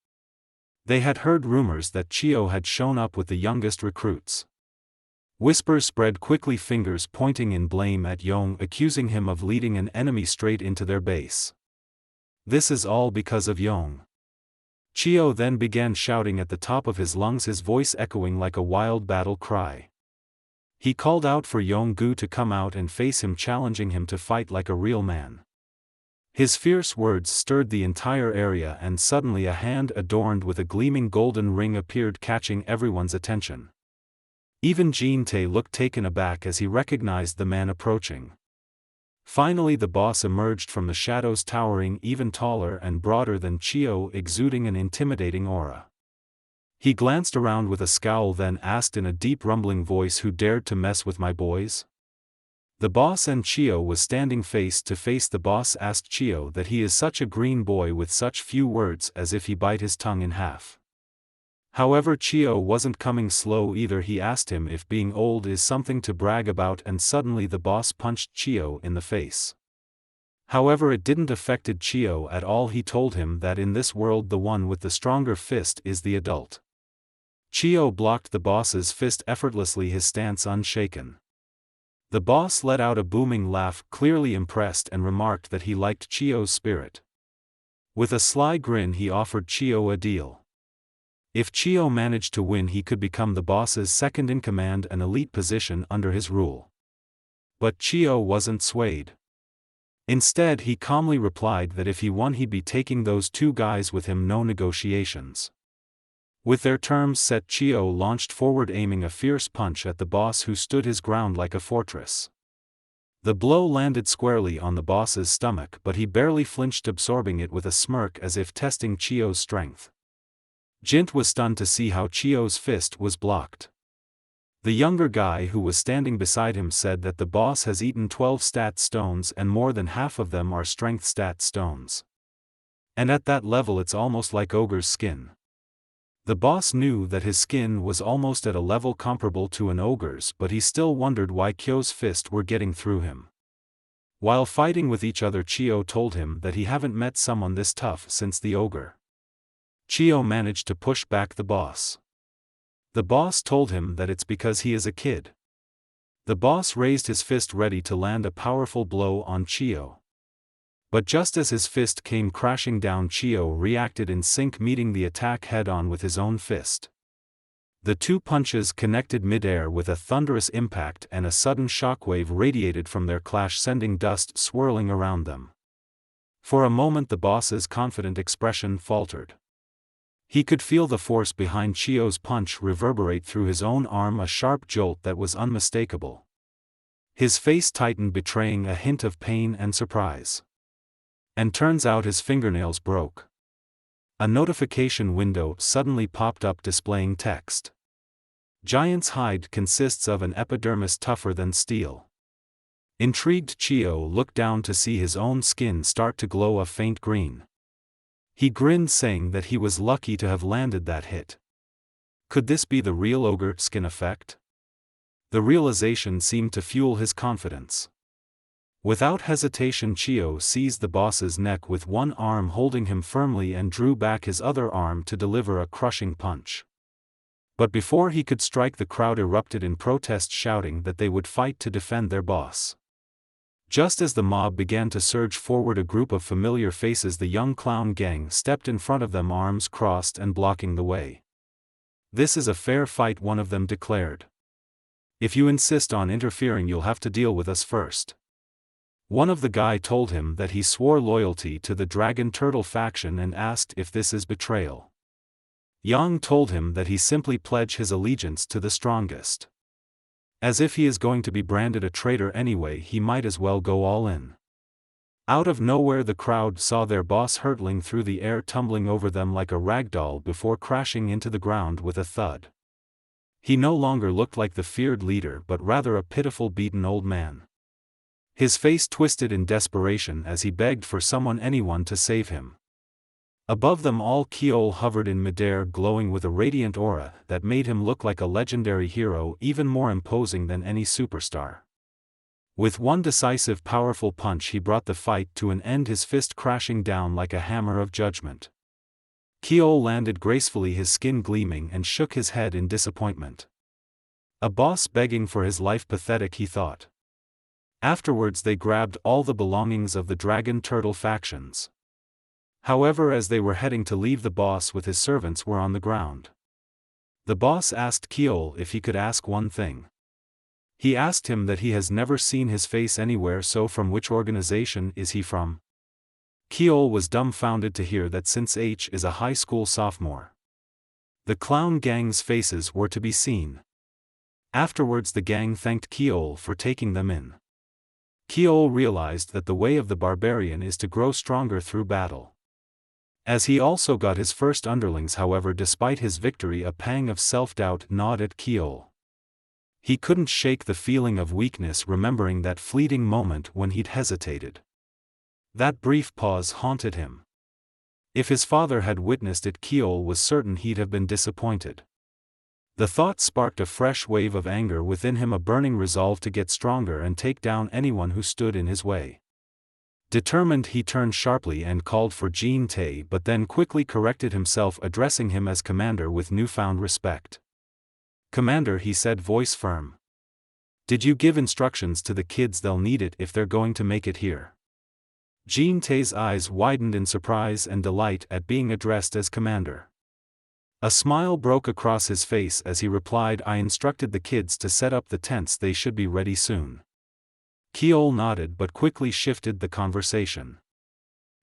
They had heard rumors that Cheo had shown up with the youngest recruits. Whispers spread quickly, fingers pointing in blame at Yong, accusing him of leading an enemy straight into their base. This is all because of Yong. Cheo then began shouting at the top of his lungs, his voice echoing like a wild battle cry. He called out for Yong-gu to come out and face him, challenging him to fight like a real man. His fierce words stirred the entire area, and suddenly a hand adorned with a gleaming golden ring appeared, catching everyone's attention. Even Jintae looked taken aback as he recognized the man approaching. Finally, the boss emerged from the shadows, towering even taller and broader than Cheo, exuding an intimidating aura. He glanced around with a scowl, then asked in a deep, rumbling voice, "Who dared to mess with my boys?" The boss and Cheo was standing face to face. The boss asked Cheo that he is such a green boy with such few words, as if he bite his tongue in half. However, Cheo wasn't coming slow either. He asked him if being old is something to brag about, and suddenly the boss punched Cheo in the face. However, it didn't affect Cheo at all. He told him that in this world the one with the stronger fist is the adult. Cheo blocked the boss's fist effortlessly, his stance unshaken. The boss let out a booming laugh, clearly impressed, and remarked that he liked Cheo's spirit. With a sly grin, he offered Cheo a deal. If Cheo managed to win, he could become the boss's second-in-command, an elite position under his rule. But Cheo wasn't swayed. Instead, he calmly replied that if he won, he'd be taking those two guys with him, no negotiations. With their terms set, Cheo launched forward, aiming a fierce punch at the boss, who stood his ground like a fortress. The blow landed squarely on the boss's stomach, but he barely flinched, absorbing it with a smirk as if testing Cheo's strength. Jint was stunned to see how Cheo's fist was blocked. The younger guy who was standing beside him said that the boss has eaten 12 stat stones and more than half of them are strength stat stones. And at that level it's almost like ogre's skin. The boss knew that his skin was almost at a level comparable to an ogre's, but he still wondered why Kyo's fists were getting through him. While fighting with each other, Cheo told him that he haven't met someone this tough since the ogre. Cheo managed to push back the boss. The boss told him that it's because he is a kid. The boss raised his fist ready to land a powerful blow on Cheo. But just as his fist came crashing down, Cheo reacted in sync, meeting the attack head-on with his own fist. The two punches connected mid-air with a thunderous impact, and a sudden shockwave radiated from their clash, sending dust swirling around them. For a moment the boss's confident expression faltered. He could feel the force behind Cheo's punch reverberate through his own arm, a sharp jolt that was unmistakable. His face tightened, betraying a hint of pain and surprise. And turns out his fingernails broke. A notification window suddenly popped up displaying text. Giant's hide consists of an epidermis tougher than steel. Intrigued, Cheo looked down to see his own skin start to glow a faint green. He grinned, saying that he was lucky to have landed that hit. Could this be the real ogre skin effect? The realization seemed to fuel his confidence. Without hesitation, Cheo seized the boss's neck with one arm, holding him firmly, and drew back his other arm to deliver a crushing punch. But before he could strike, the crowd erupted in protest, shouting that they would fight to defend their boss. Just as the mob began to surge forward, a group of familiar faces, the young clown gang, stepped in front of them, arms crossed and blocking the way. "This is a fair fight," one of them declared. "If you insist on interfering, you'll have to deal with us first." One of the guy told him that he swore loyalty to the Dragon Turtle faction and asked if this is betrayal. Yang told him that he simply pledged his allegiance to the strongest. As if he is going to be branded a traitor anyway, he might as well go all in. Out of nowhere the crowd saw their boss hurtling through the air, tumbling over them like a rag doll before crashing into the ground with a thud. He no longer looked like the feared leader, but rather a pitiful, beaten old man. His face twisted in desperation as he begged for someone, anyone, to save him. Above them all, Cheol hovered in midair, glowing with a radiant aura that made him look like a legendary hero, even more imposing than any superstar. With one decisive, powerful punch he brought the fight to an end, his fist crashing down like a hammer of judgment. Cheol landed gracefully, his skin gleaming, and shook his head in disappointment. A boss begging for his life, pathetic, he thought. Afterwards they grabbed all the belongings of the Dragon Turtle factions. However, as they were heading to leave, the boss with his servants were on the ground. The boss asked Cheol if he could ask one thing. He asked him that he has never seen his face anywhere, so from which organization is he from? Cheol was dumbfounded to hear that, since H is a high school sophomore. The clown gang's faces were to be seen. Afterwards the gang thanked Cheol for taking them in. Cheol realized that the way of the barbarian is to grow stronger through battle. As he also got his first underlings, however, despite his victory, a pang of self-doubt gnawed at Cheol. He couldn't shake the feeling of weakness, remembering that fleeting moment when he'd hesitated. That brief pause haunted him. If his father had witnessed it, Cheol was certain he'd have been disappointed. The thought sparked a fresh wave of anger within him, a burning resolve to get stronger and take down anyone who stood in his way. Determined, he turned sharply and called for Jintae, but then quickly corrected himself, addressing him as commander with newfound respect. "Commander," he said, voice firm. "Did you give instructions to the kids? They'll need it if they're going to make it here." Jintae's eyes widened in surprise and delight at being addressed as commander. A smile broke across his face as he replied, "I instructed the kids to set up the tents, they should be ready soon." Cheol nodded but quickly shifted the conversation.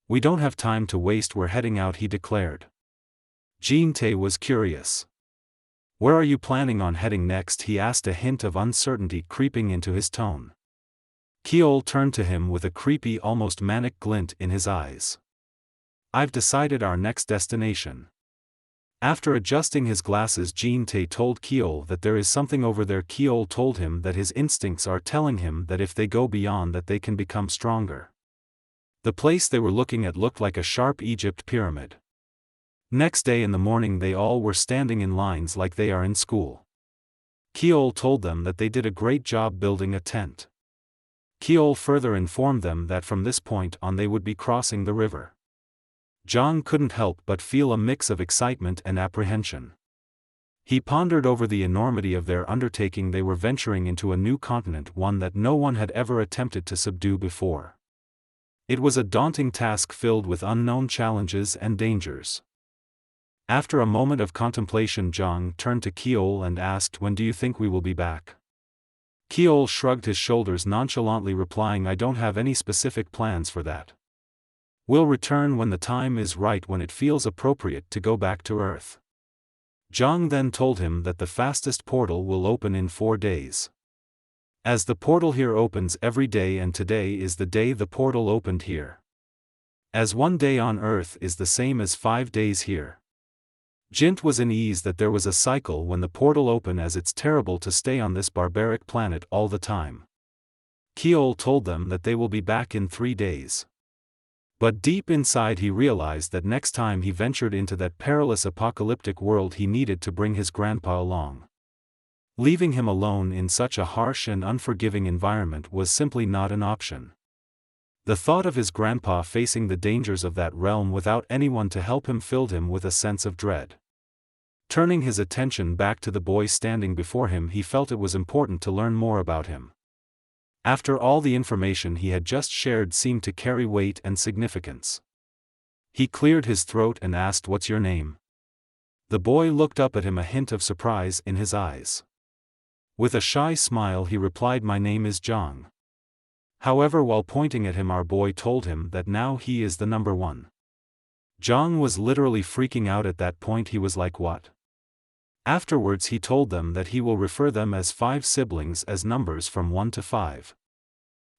"We don't have time to waste, we're heading out," he declared. Jintae was curious. "Where are you planning on heading next?" he asked, a hint of uncertainty creeping into his tone. Cheol turned to him with a creepy, almost manic glint in his eyes. I've decided our next destination. After adjusting his glasses, Jintae told Cheol that there is something over there. Cheol told him that his instincts are telling him that if they go beyond that they can become stronger. The place they were looking at looked like a sharp Egypt pyramid. Next day in the morning they all were standing in lines like they are in school. Cheol told them that they did a great job building a tent. Cheol further informed them that from this point on they would be crossing the river. Jong couldn't help but feel a mix of excitement and apprehension. He pondered over the enormity of their undertaking. They were venturing into a new continent, one that no one had ever attempted to subdue before. It was a daunting task filled with unknown challenges and dangers. After a moment of contemplation, Jong turned to Cheol and asked, "When do you think we will be back?" Cheol shrugged his shoulders nonchalantly, replying, "I don't have any specific plans for that. We'll return when the time is right, when it feels appropriate to go back to Earth." Jong then told him that the fastest portal will open in 4 days. As the portal here opens every day, and today is the day the portal opened here. As 1 day on Earth is the same as 5 days here. Jint was in ease that there was a cycle when the portal opened, as it's terrible to stay on this barbaric planet all the time. Cheol told them that they will be back in 3 days. But deep inside he realized that next time he ventured into that perilous apocalyptic world he needed to bring his grandpa along. Leaving him alone in such a harsh and unforgiving environment was simply not an option. The thought of his grandpa facing the dangers of that realm without anyone to help him filled him with a sense of dread. Turning his attention back to the boy standing before him, he felt it was important to learn more about him. After all, the information he had just shared seemed to carry weight and significance. He cleared his throat and asked, "What's your name?" The boy looked up at him, a hint of surprise in his eyes. With a shy smile he replied, "My name is Jong." However, while pointing at him, our boy told him that now he is the number 1. Jong was literally freaking out at that point. He was like, "What?" Afterwards he told them that he will refer them as 5 siblings as numbers from 1 to 5.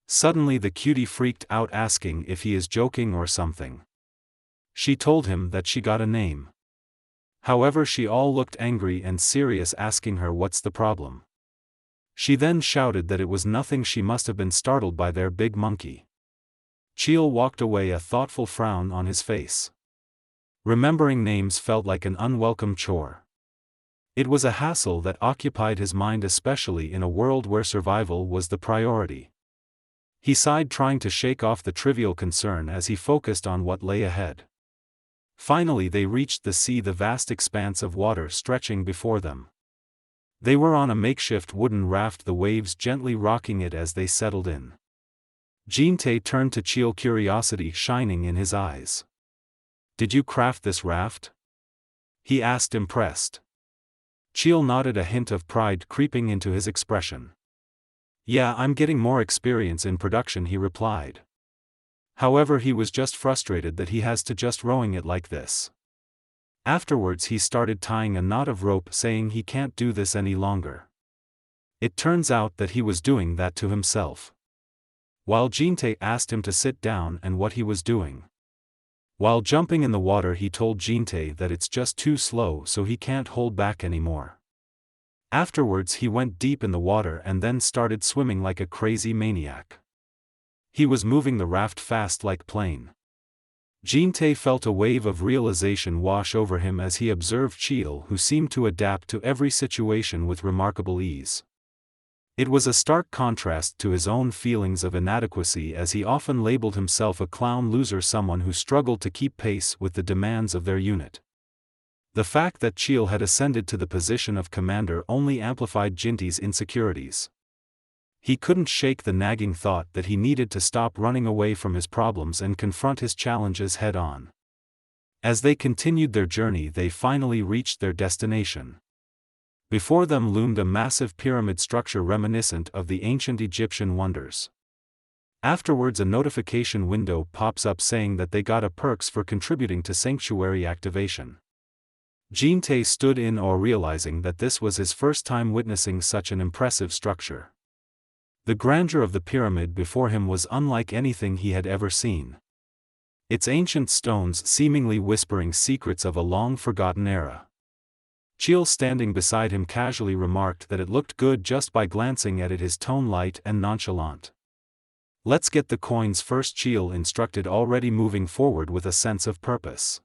Suddenly the cutie freaked out, asking if he is joking or something. She told him that she got a name. However, she all looked angry and serious, asking her what's the problem. She then shouted that it was nothing. She must have been startled by their big monkey. Cheol walked away, a thoughtful frown on his face. Remembering names felt like an unwelcome chore. It was a hassle that occupied his mind, especially in a world where survival was the priority. He sighed, trying to shake off the trivial concern as he focused on what lay ahead. Finally they reached the sea, the vast expanse of water stretching before them. They were on a makeshift wooden raft, the waves gently rocking it as they settled in. Jintae turned to Cheol, curiosity shining in his eyes. "Did you craft this raft?" he asked, impressed. Cheol nodded, a hint of pride creeping into his expression. "Yeah, I'm getting more experience in production," he replied. However, he was just frustrated that he has to just rowing it like this. Afterwards he started tying a knot of rope, saying he can't do this any longer. It turns out that he was doing that to himself. While Jintae asked him to sit down and what he was doing. While jumping in the water, he told Jintae that it's just too slow, so he can't hold back anymore. Afterwards he went deep in the water and then started swimming like a crazy maniac. He was moving the raft fast like plane. Jintae felt a wave of realization wash over him as he observed Cheol, who seemed to adapt to every situation with remarkable ease. It was a stark contrast to his own feelings of inadequacy, as he often labeled himself a clown loser, someone who struggled to keep pace with the demands of their unit. The fact that Cheol had ascended to the position of commander only amplified Jintae's insecurities. He couldn't shake the nagging thought that he needed to stop running away from his problems and confront his challenges head-on. As they continued their journey, they finally reached their destination. Before them loomed a massive pyramid structure reminiscent of the ancient Egyptian wonders. Afterwards a notification window pops up saying that they got a perks for contributing to sanctuary activation. Jintae stood in awe, realizing that this was his first time witnessing such an impressive structure. The grandeur of the pyramid before him was unlike anything he had ever seen. Its ancient stones seemingly whispering secrets of a long-forgotten era. Cheol, standing beside him, casually remarked that it looked good just by glancing at it, his tone light and nonchalant. "Let's get the coins first," Cheol instructed, already moving forward with a sense of purpose.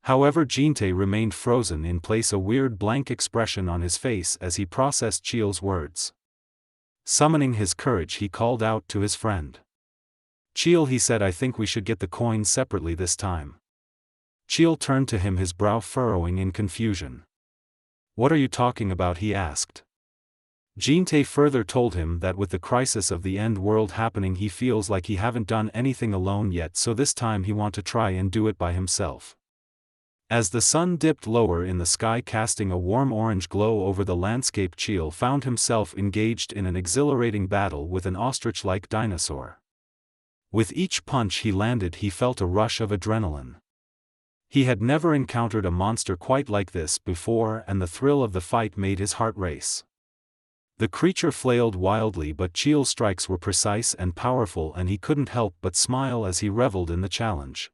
However, Jintae remained frozen in place, a weird blank expression on his face as he processed Cheol's words. Summoning his courage, he called out to his friend. "Cheol," he said, "I think we should get the coins separately this time." Cheol turned to him, his brow furrowing in confusion. "What are you talking about?" he asked. Jintae further told him that with the crisis of the end world happening, he feels like he haven't done anything alone yet, so this time he want to try and do it by himself. As the sun dipped lower in the sky, casting a warm orange glow over the landscape, Cheol found himself engaged in an exhilarating battle with an ostrich-like dinosaur. With each punch he landed, he felt a rush of adrenaline. He had never encountered a monster quite like this before, and the thrill of the fight made his heart race. The creature flailed wildly, but Cheol's strikes were precise and powerful, and he couldn't help but smile as he reveled in the challenge.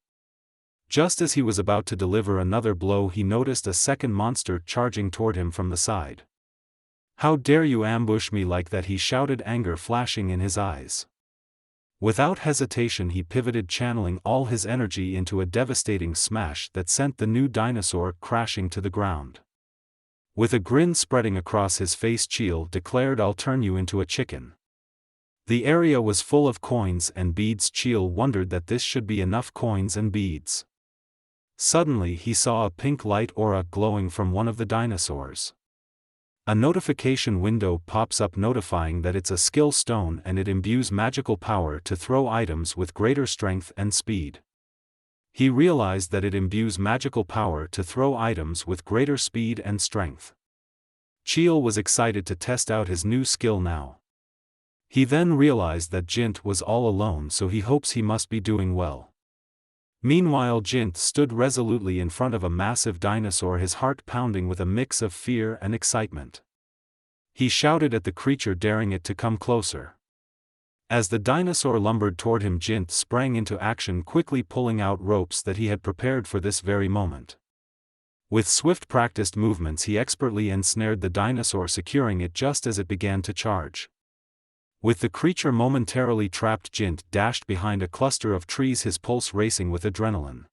Just as he was about to deliver another blow, he noticed a second monster charging toward him from the side. "How dare you ambush me like that?" he shouted, anger flashing in his eyes. Without hesitation, he pivoted, channeling all his energy into a devastating smash that sent the new dinosaur crashing to the ground. With a grin spreading across his face, Cheol declared, "I'll turn you into a chicken." The area was full of coins and beads. Cheol wondered that this should be enough coins and beads. Suddenly he saw a pink light aura glowing from one of the dinosaurs. A notification window pops up notifying that it's a skill stone and it imbues magical power to throw items with greater strength and speed. He realized that it imbues magical power to throw items with greater speed and strength. Cheol was excited to test out his new skill now. He then realized that Jint was all alone, so he hopes he must be doing well. Meanwhile, Jint stood resolutely in front of a massive dinosaur, his heart pounding with a mix of fear and excitement. He shouted at the creature, daring it to come closer. As the dinosaur lumbered toward him, Jint sprang into action, quickly pulling out ropes that he had prepared for this very moment. With swift, practiced movements, he expertly ensnared the dinosaur, securing it just as it began to charge. With the creature momentarily trapped, Jint dashed behind a cluster of trees, his pulse racing with adrenaline.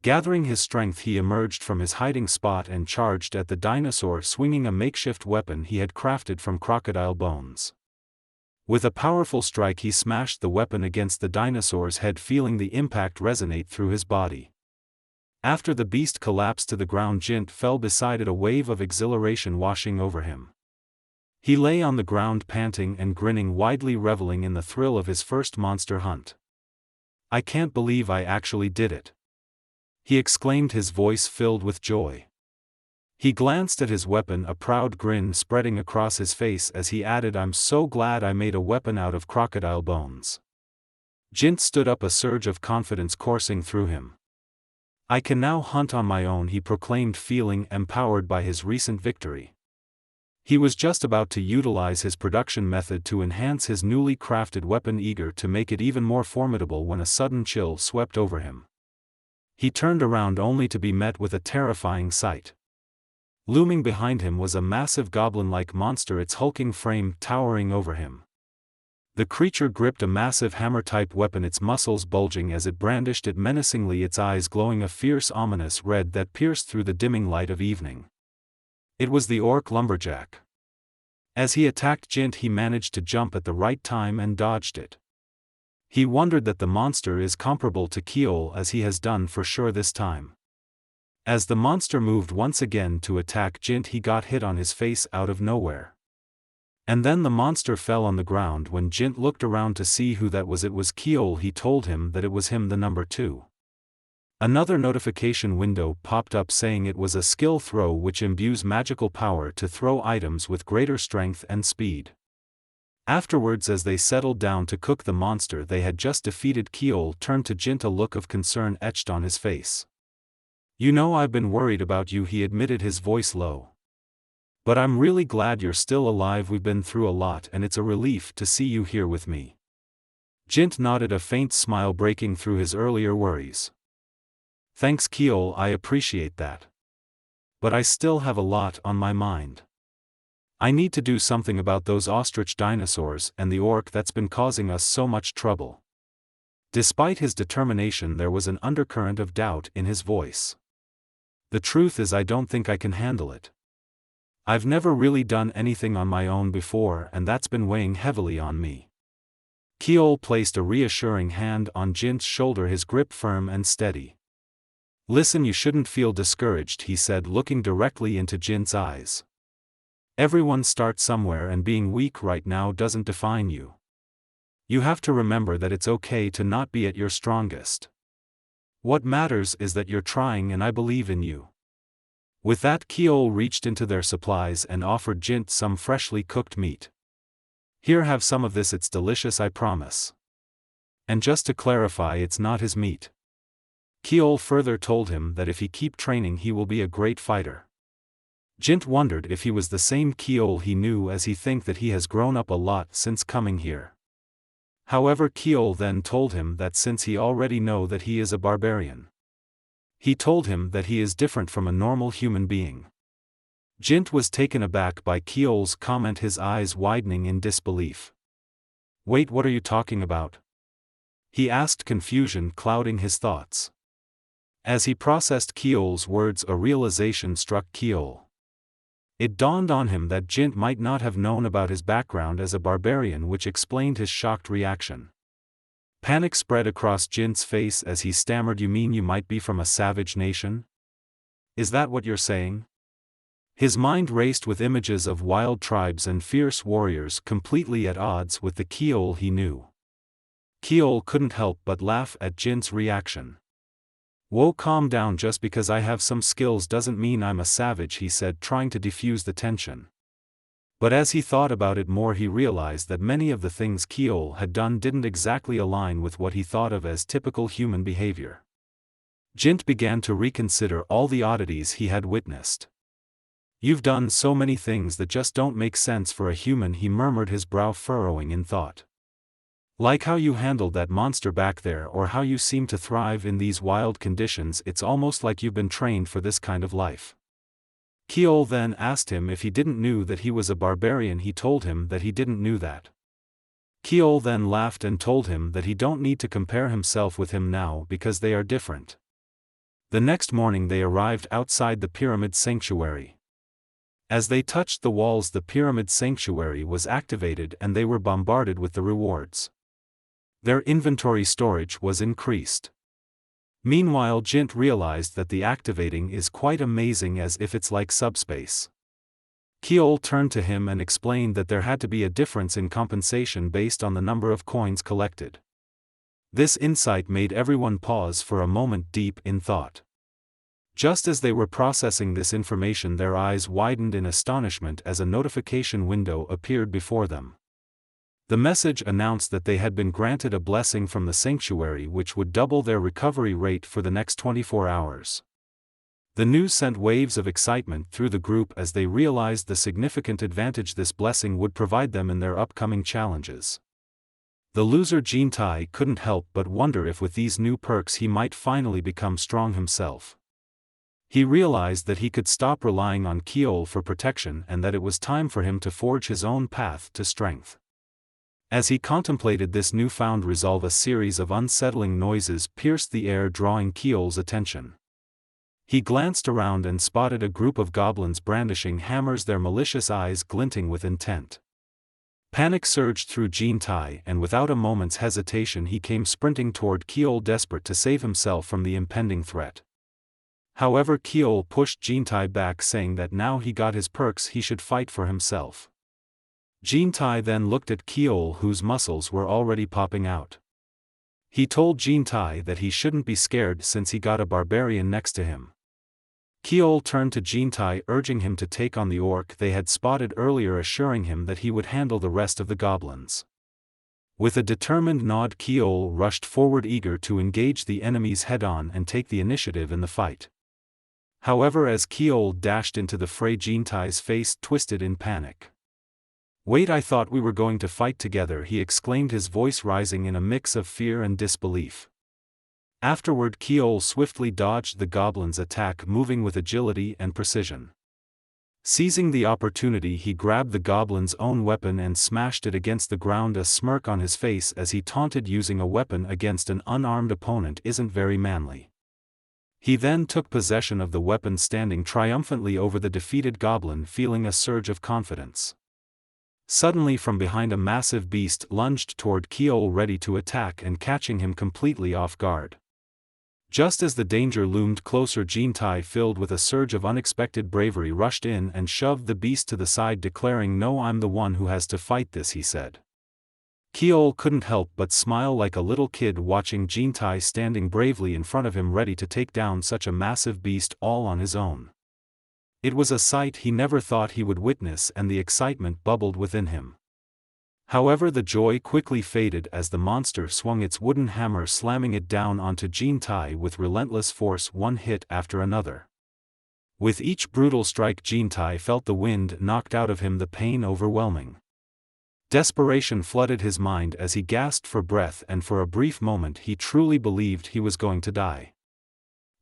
Gathering his strength, he emerged from his hiding spot and charged at the dinosaur, swinging a makeshift weapon he had crafted from crocodile bones. With a powerful strike, he smashed the weapon against the dinosaur's head, feeling the impact resonate through his body. After the beast collapsed to the ground, Jint fell beside it, a wave of exhilaration washing over him. He lay on the ground, panting and grinning widely, reveling in the thrill of his first monster hunt. "I can't believe I actually did it," he exclaimed, his voice filled with joy. He glanced at his weapon, a proud grin spreading across his face as he added, "I'm so glad I made a weapon out of crocodile bones." Jint stood up, a surge of confidence coursing through him. "I can now hunt on my own," he proclaimed, feeling empowered by his recent victory. He was just about to utilize his production method to enhance his newly crafted weapon, eager to make it even more formidable, when a sudden chill swept over him. He turned around only to be met with a terrifying sight. Looming behind him was a massive goblin-like monster, its hulking frame towering over him. The creature gripped a massive hammer-type weapon, its muscles bulging as it brandished it menacingly, its eyes glowing a fierce, ominous red that pierced through the dimming light of evening. It was the orc lumberjack. As he attacked Jint, he managed to jump at the right time and dodged it. He wondered that the monster is comparable to Cheol, as he has done for sure this time. As the monster moved once again to attack Jint, he got hit on his face out of nowhere. And then the monster fell on the ground. When Jint looked around to see who that was, it was Cheol. He told him that it was him, the number 2. Another notification window popped up saying it was a skill throw which imbues magical power to throw items with greater strength and speed. Afterwards, as they settled down to cook the monster they had just defeated, Cheol turned to Jint, a look of concern etched on his face. "You know, I've been worried about you," he admitted, his voice low. But I'm really glad you're still alive. We've been through a lot and it's a relief to see you here with me. Jint nodded, a faint smile breaking through his earlier worries. Thanks Cheol, I appreciate that. But I still have a lot on my mind. I need to do something about those ostrich dinosaurs and the orc that's been causing us so much trouble. Despite his determination, there was an undercurrent of doubt in his voice. The truth is, I don't think I can handle it. I've never really done anything on my own before, and that's been weighing heavily on me. Cheol placed a reassuring hand on Jint's shoulder, his grip firm and steady. Listen, you shouldn't feel discouraged, he said, looking directly into Jint's eyes. Everyone starts somewhere, and being weak right now doesn't define you. You have to remember that it's okay to not be at your strongest. What matters is that you're trying, and I believe in you. With that, Cheol reached into their supplies and offered Jint some freshly cooked meat. Here, have some of this, it's delicious, I promise. And just to clarify, it's not his meat. Cheol further told him that if he keep training he will be a great fighter. Jint wondered if he was the same Cheol he knew, as he think that he has grown up a lot since coming here. However, Cheol then told him that since he already know that he is a barbarian. He told him that he is different from a normal human being. Jint was taken aback by Cheol's comment, his eyes widening in disbelief. Wait, what are you talking about? He asked, confusion clouding his thoughts. As he processed Cheol's words, a realization struck Cheol. It dawned on him that Jint might not have known about his background as a barbarian, which explained his shocked reaction. Panic spread across Jint's face as he stammered, You mean you might be from a savage nation? Is that what you're saying? His mind raced with images of wild tribes and fierce warriors completely at odds with the Cheol he knew. Cheol couldn't help but laugh at Jint's reaction. Whoa, calm down, just because I have some skills doesn't mean I'm a savage, he said, trying to defuse the tension. But as he thought about it more, he realized that many of the things Cheol had done didn't exactly align with what he thought of as typical human behavior. Jint began to reconsider all the oddities he had witnessed. You've done so many things that just don't make sense for a human, he murmured, his brow furrowing in thought. Like how you handled that monster back there, or how you seem to thrive in these wild conditions. It's almost like you've been trained for this kind of life. Cheol then asked him if he didn't knew that he was a barbarian. He told him that he didn't knew that. Cheol then laughed and told him that he don't need to compare himself with him now because they are different. The next morning they arrived outside the pyramid sanctuary. As they touched the walls, the pyramid sanctuary was activated and they were bombarded with the rewards. Their inventory storage was increased. Meanwhile, Jint realized that the activating is quite amazing, as if it's like subspace. Cheol turned to him and explained that there had to be a difference in compensation based on the number of coins collected. This insight made everyone pause for a moment, deep in thought. Just as they were processing this information, their eyes widened in astonishment as a notification window appeared before them. The message announced that they had been granted a blessing from the sanctuary which would double their recovery rate for the next 24 hours. The news sent waves of excitement through the group as they realized the significant advantage this blessing would provide them in their upcoming challenges. The loser Jintae couldn't help but wonder if with these new perks he might finally become strong himself. He realized that he could stop relying on Cheol for protection and that it was time for him to forge his own path to strength. As he contemplated this newfound resolve, a series of unsettling noises pierced the air, drawing Cheol's attention. He glanced around and spotted a group of goblins brandishing hammers, their malicious eyes glinting with intent. Panic surged through Jintae, and without a moment's hesitation he came sprinting toward Cheol, desperate to save himself from the impending threat. However, Cheol pushed Jintae back, saying that now he got his perks he should fight for himself. Jintae then looked at Cheol, whose muscles were already popping out. He told Jintae that he shouldn't be scared since he got a barbarian next to him. Cheol turned to Jintae, urging him to take on the orc they had spotted earlier, assuring him that he would handle the rest of the goblins. With a determined nod, Cheol rushed forward, eager to engage the enemies head-on and take the initiative in the fight. However, as Cheoldu dashed into the fray, Jintae's face twisted in panic. "Wait, I thought we were going to fight together," he exclaimed, his voice rising in a mix of fear and disbelief. Afterward, Cheoldu swiftly dodged the goblin's attack, moving with agility and precision. Seizing the opportunity, he grabbed the goblin's own weapon and smashed it against the ground, a smirk on his face as he taunted, "Using a weapon against an unarmed opponent isn't very manly." He then took possession of the weapon, standing triumphantly over the defeated goblin, feeling a surge of confidence. Suddenly, from behind, a massive beast lunged toward Cheoldu, ready to attack and catching him completely off guard. Just as the danger loomed closer, Jintae, filled with a surge of unexpected bravery, rushed in and shoved the beast to the side, declaring, "No, I'm the one who has to fight this," he said. Cheoldu couldn't help but smile like a little kid, watching Jintae standing bravely in front of him, ready to take down such a massive beast all on his own. It was a sight he never thought he would witness, and the excitement bubbled within him. However, the joy quickly faded as the monster swung its wooden hammer, slamming it down onto Jintae with relentless force, one hit after another. With each brutal strike, Jintae felt the wind knocked out of him, the pain overwhelming. Desperation flooded his mind as he gasped for breath, and for a brief moment he truly believed he was going to die.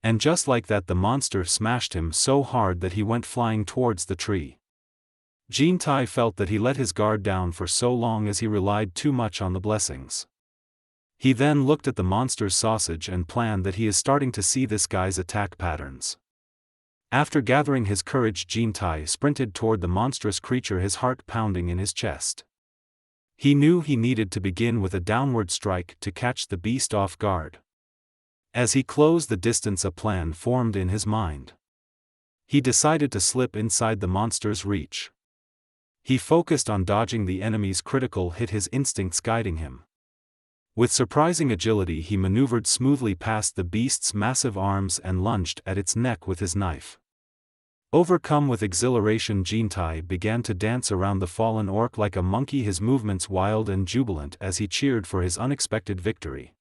And just like that, the monster smashed him so hard that he went flying towards the tree. Jintae felt that he let his guard down for so long as he relied too much on the blessings. He then looked at the monster's sausage and planned that he is starting to see this guy's attack patterns. After gathering his courage, Jintae sprinted toward the monstrous creature, his heart pounding in his chest. He knew he needed to begin with a downward strike to catch the beast off guard. As he closed the distance, a plan formed in his mind. He decided to slip inside the monster's reach. He focused on dodging the enemy's critical hit, his instincts guiding him. With surprising agility, he maneuvered smoothly past the beast's massive arms and lunged at its neck with his knife. Overcome with exhilaration, Jintae began to dance around the fallen orc like a monkey, his movements wild and jubilant as he cheered for his unexpected victory.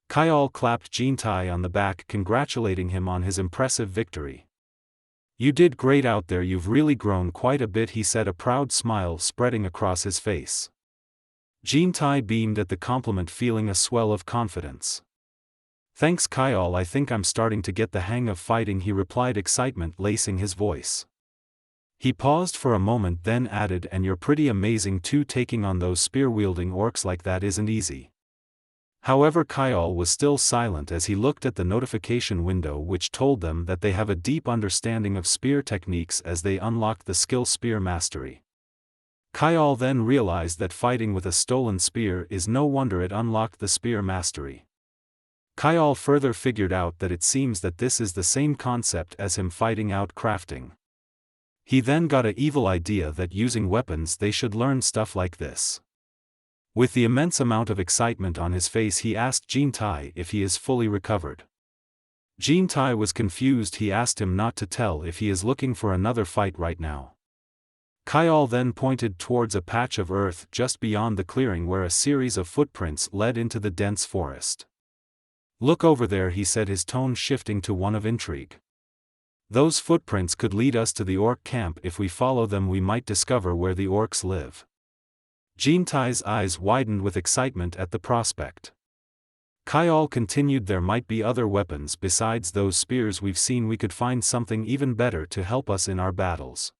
Cheoldu clapped Jintae on the back, congratulating him on his impressive victory. "You did great out there, you've really grown quite a bit," he said, a proud smile spreading across his face. Jintae beamed at the compliment, feeling a swell of confidence. "Thanks, Cheoldu, I think I'm starting to get the hang of fighting," he replied, excitement lacing his voice. He paused for a moment, then added, "And you're pretty amazing too, taking on those spear-wielding orcs like that isn't easy." However, Cheoldu was still silent as he looked at the notification window, which told them that they have a deep understanding of spear techniques as they unlocked the skill Spear Mastery. Cheoldu then realized that fighting with a stolen spear is no wonder it unlocked the Spear Mastery. Cheoldu further figured out that it seems that this is the same concept as him fighting out crafting. He then got an evil idea that using weapons they should learn stuff like this. With the immense amount of excitement on his face, he asked Jintae if he is fully recovered. Jintae was confused. He asked him not to tell if he is looking for another fight right now. Cheoldu then pointed towards a patch of earth just beyond the clearing where a series of footprints led into the dense forest. "Look over there," he said, his tone shifting to one of intrigue. "Those footprints could lead us to the orc camp. If we follow them, we might discover where the orcs live." Jintae's eyes widened with excitement at the prospect. Cheoldu continued, "There might be other weapons besides those spears we've seen. We could find something even better to help us in our battles."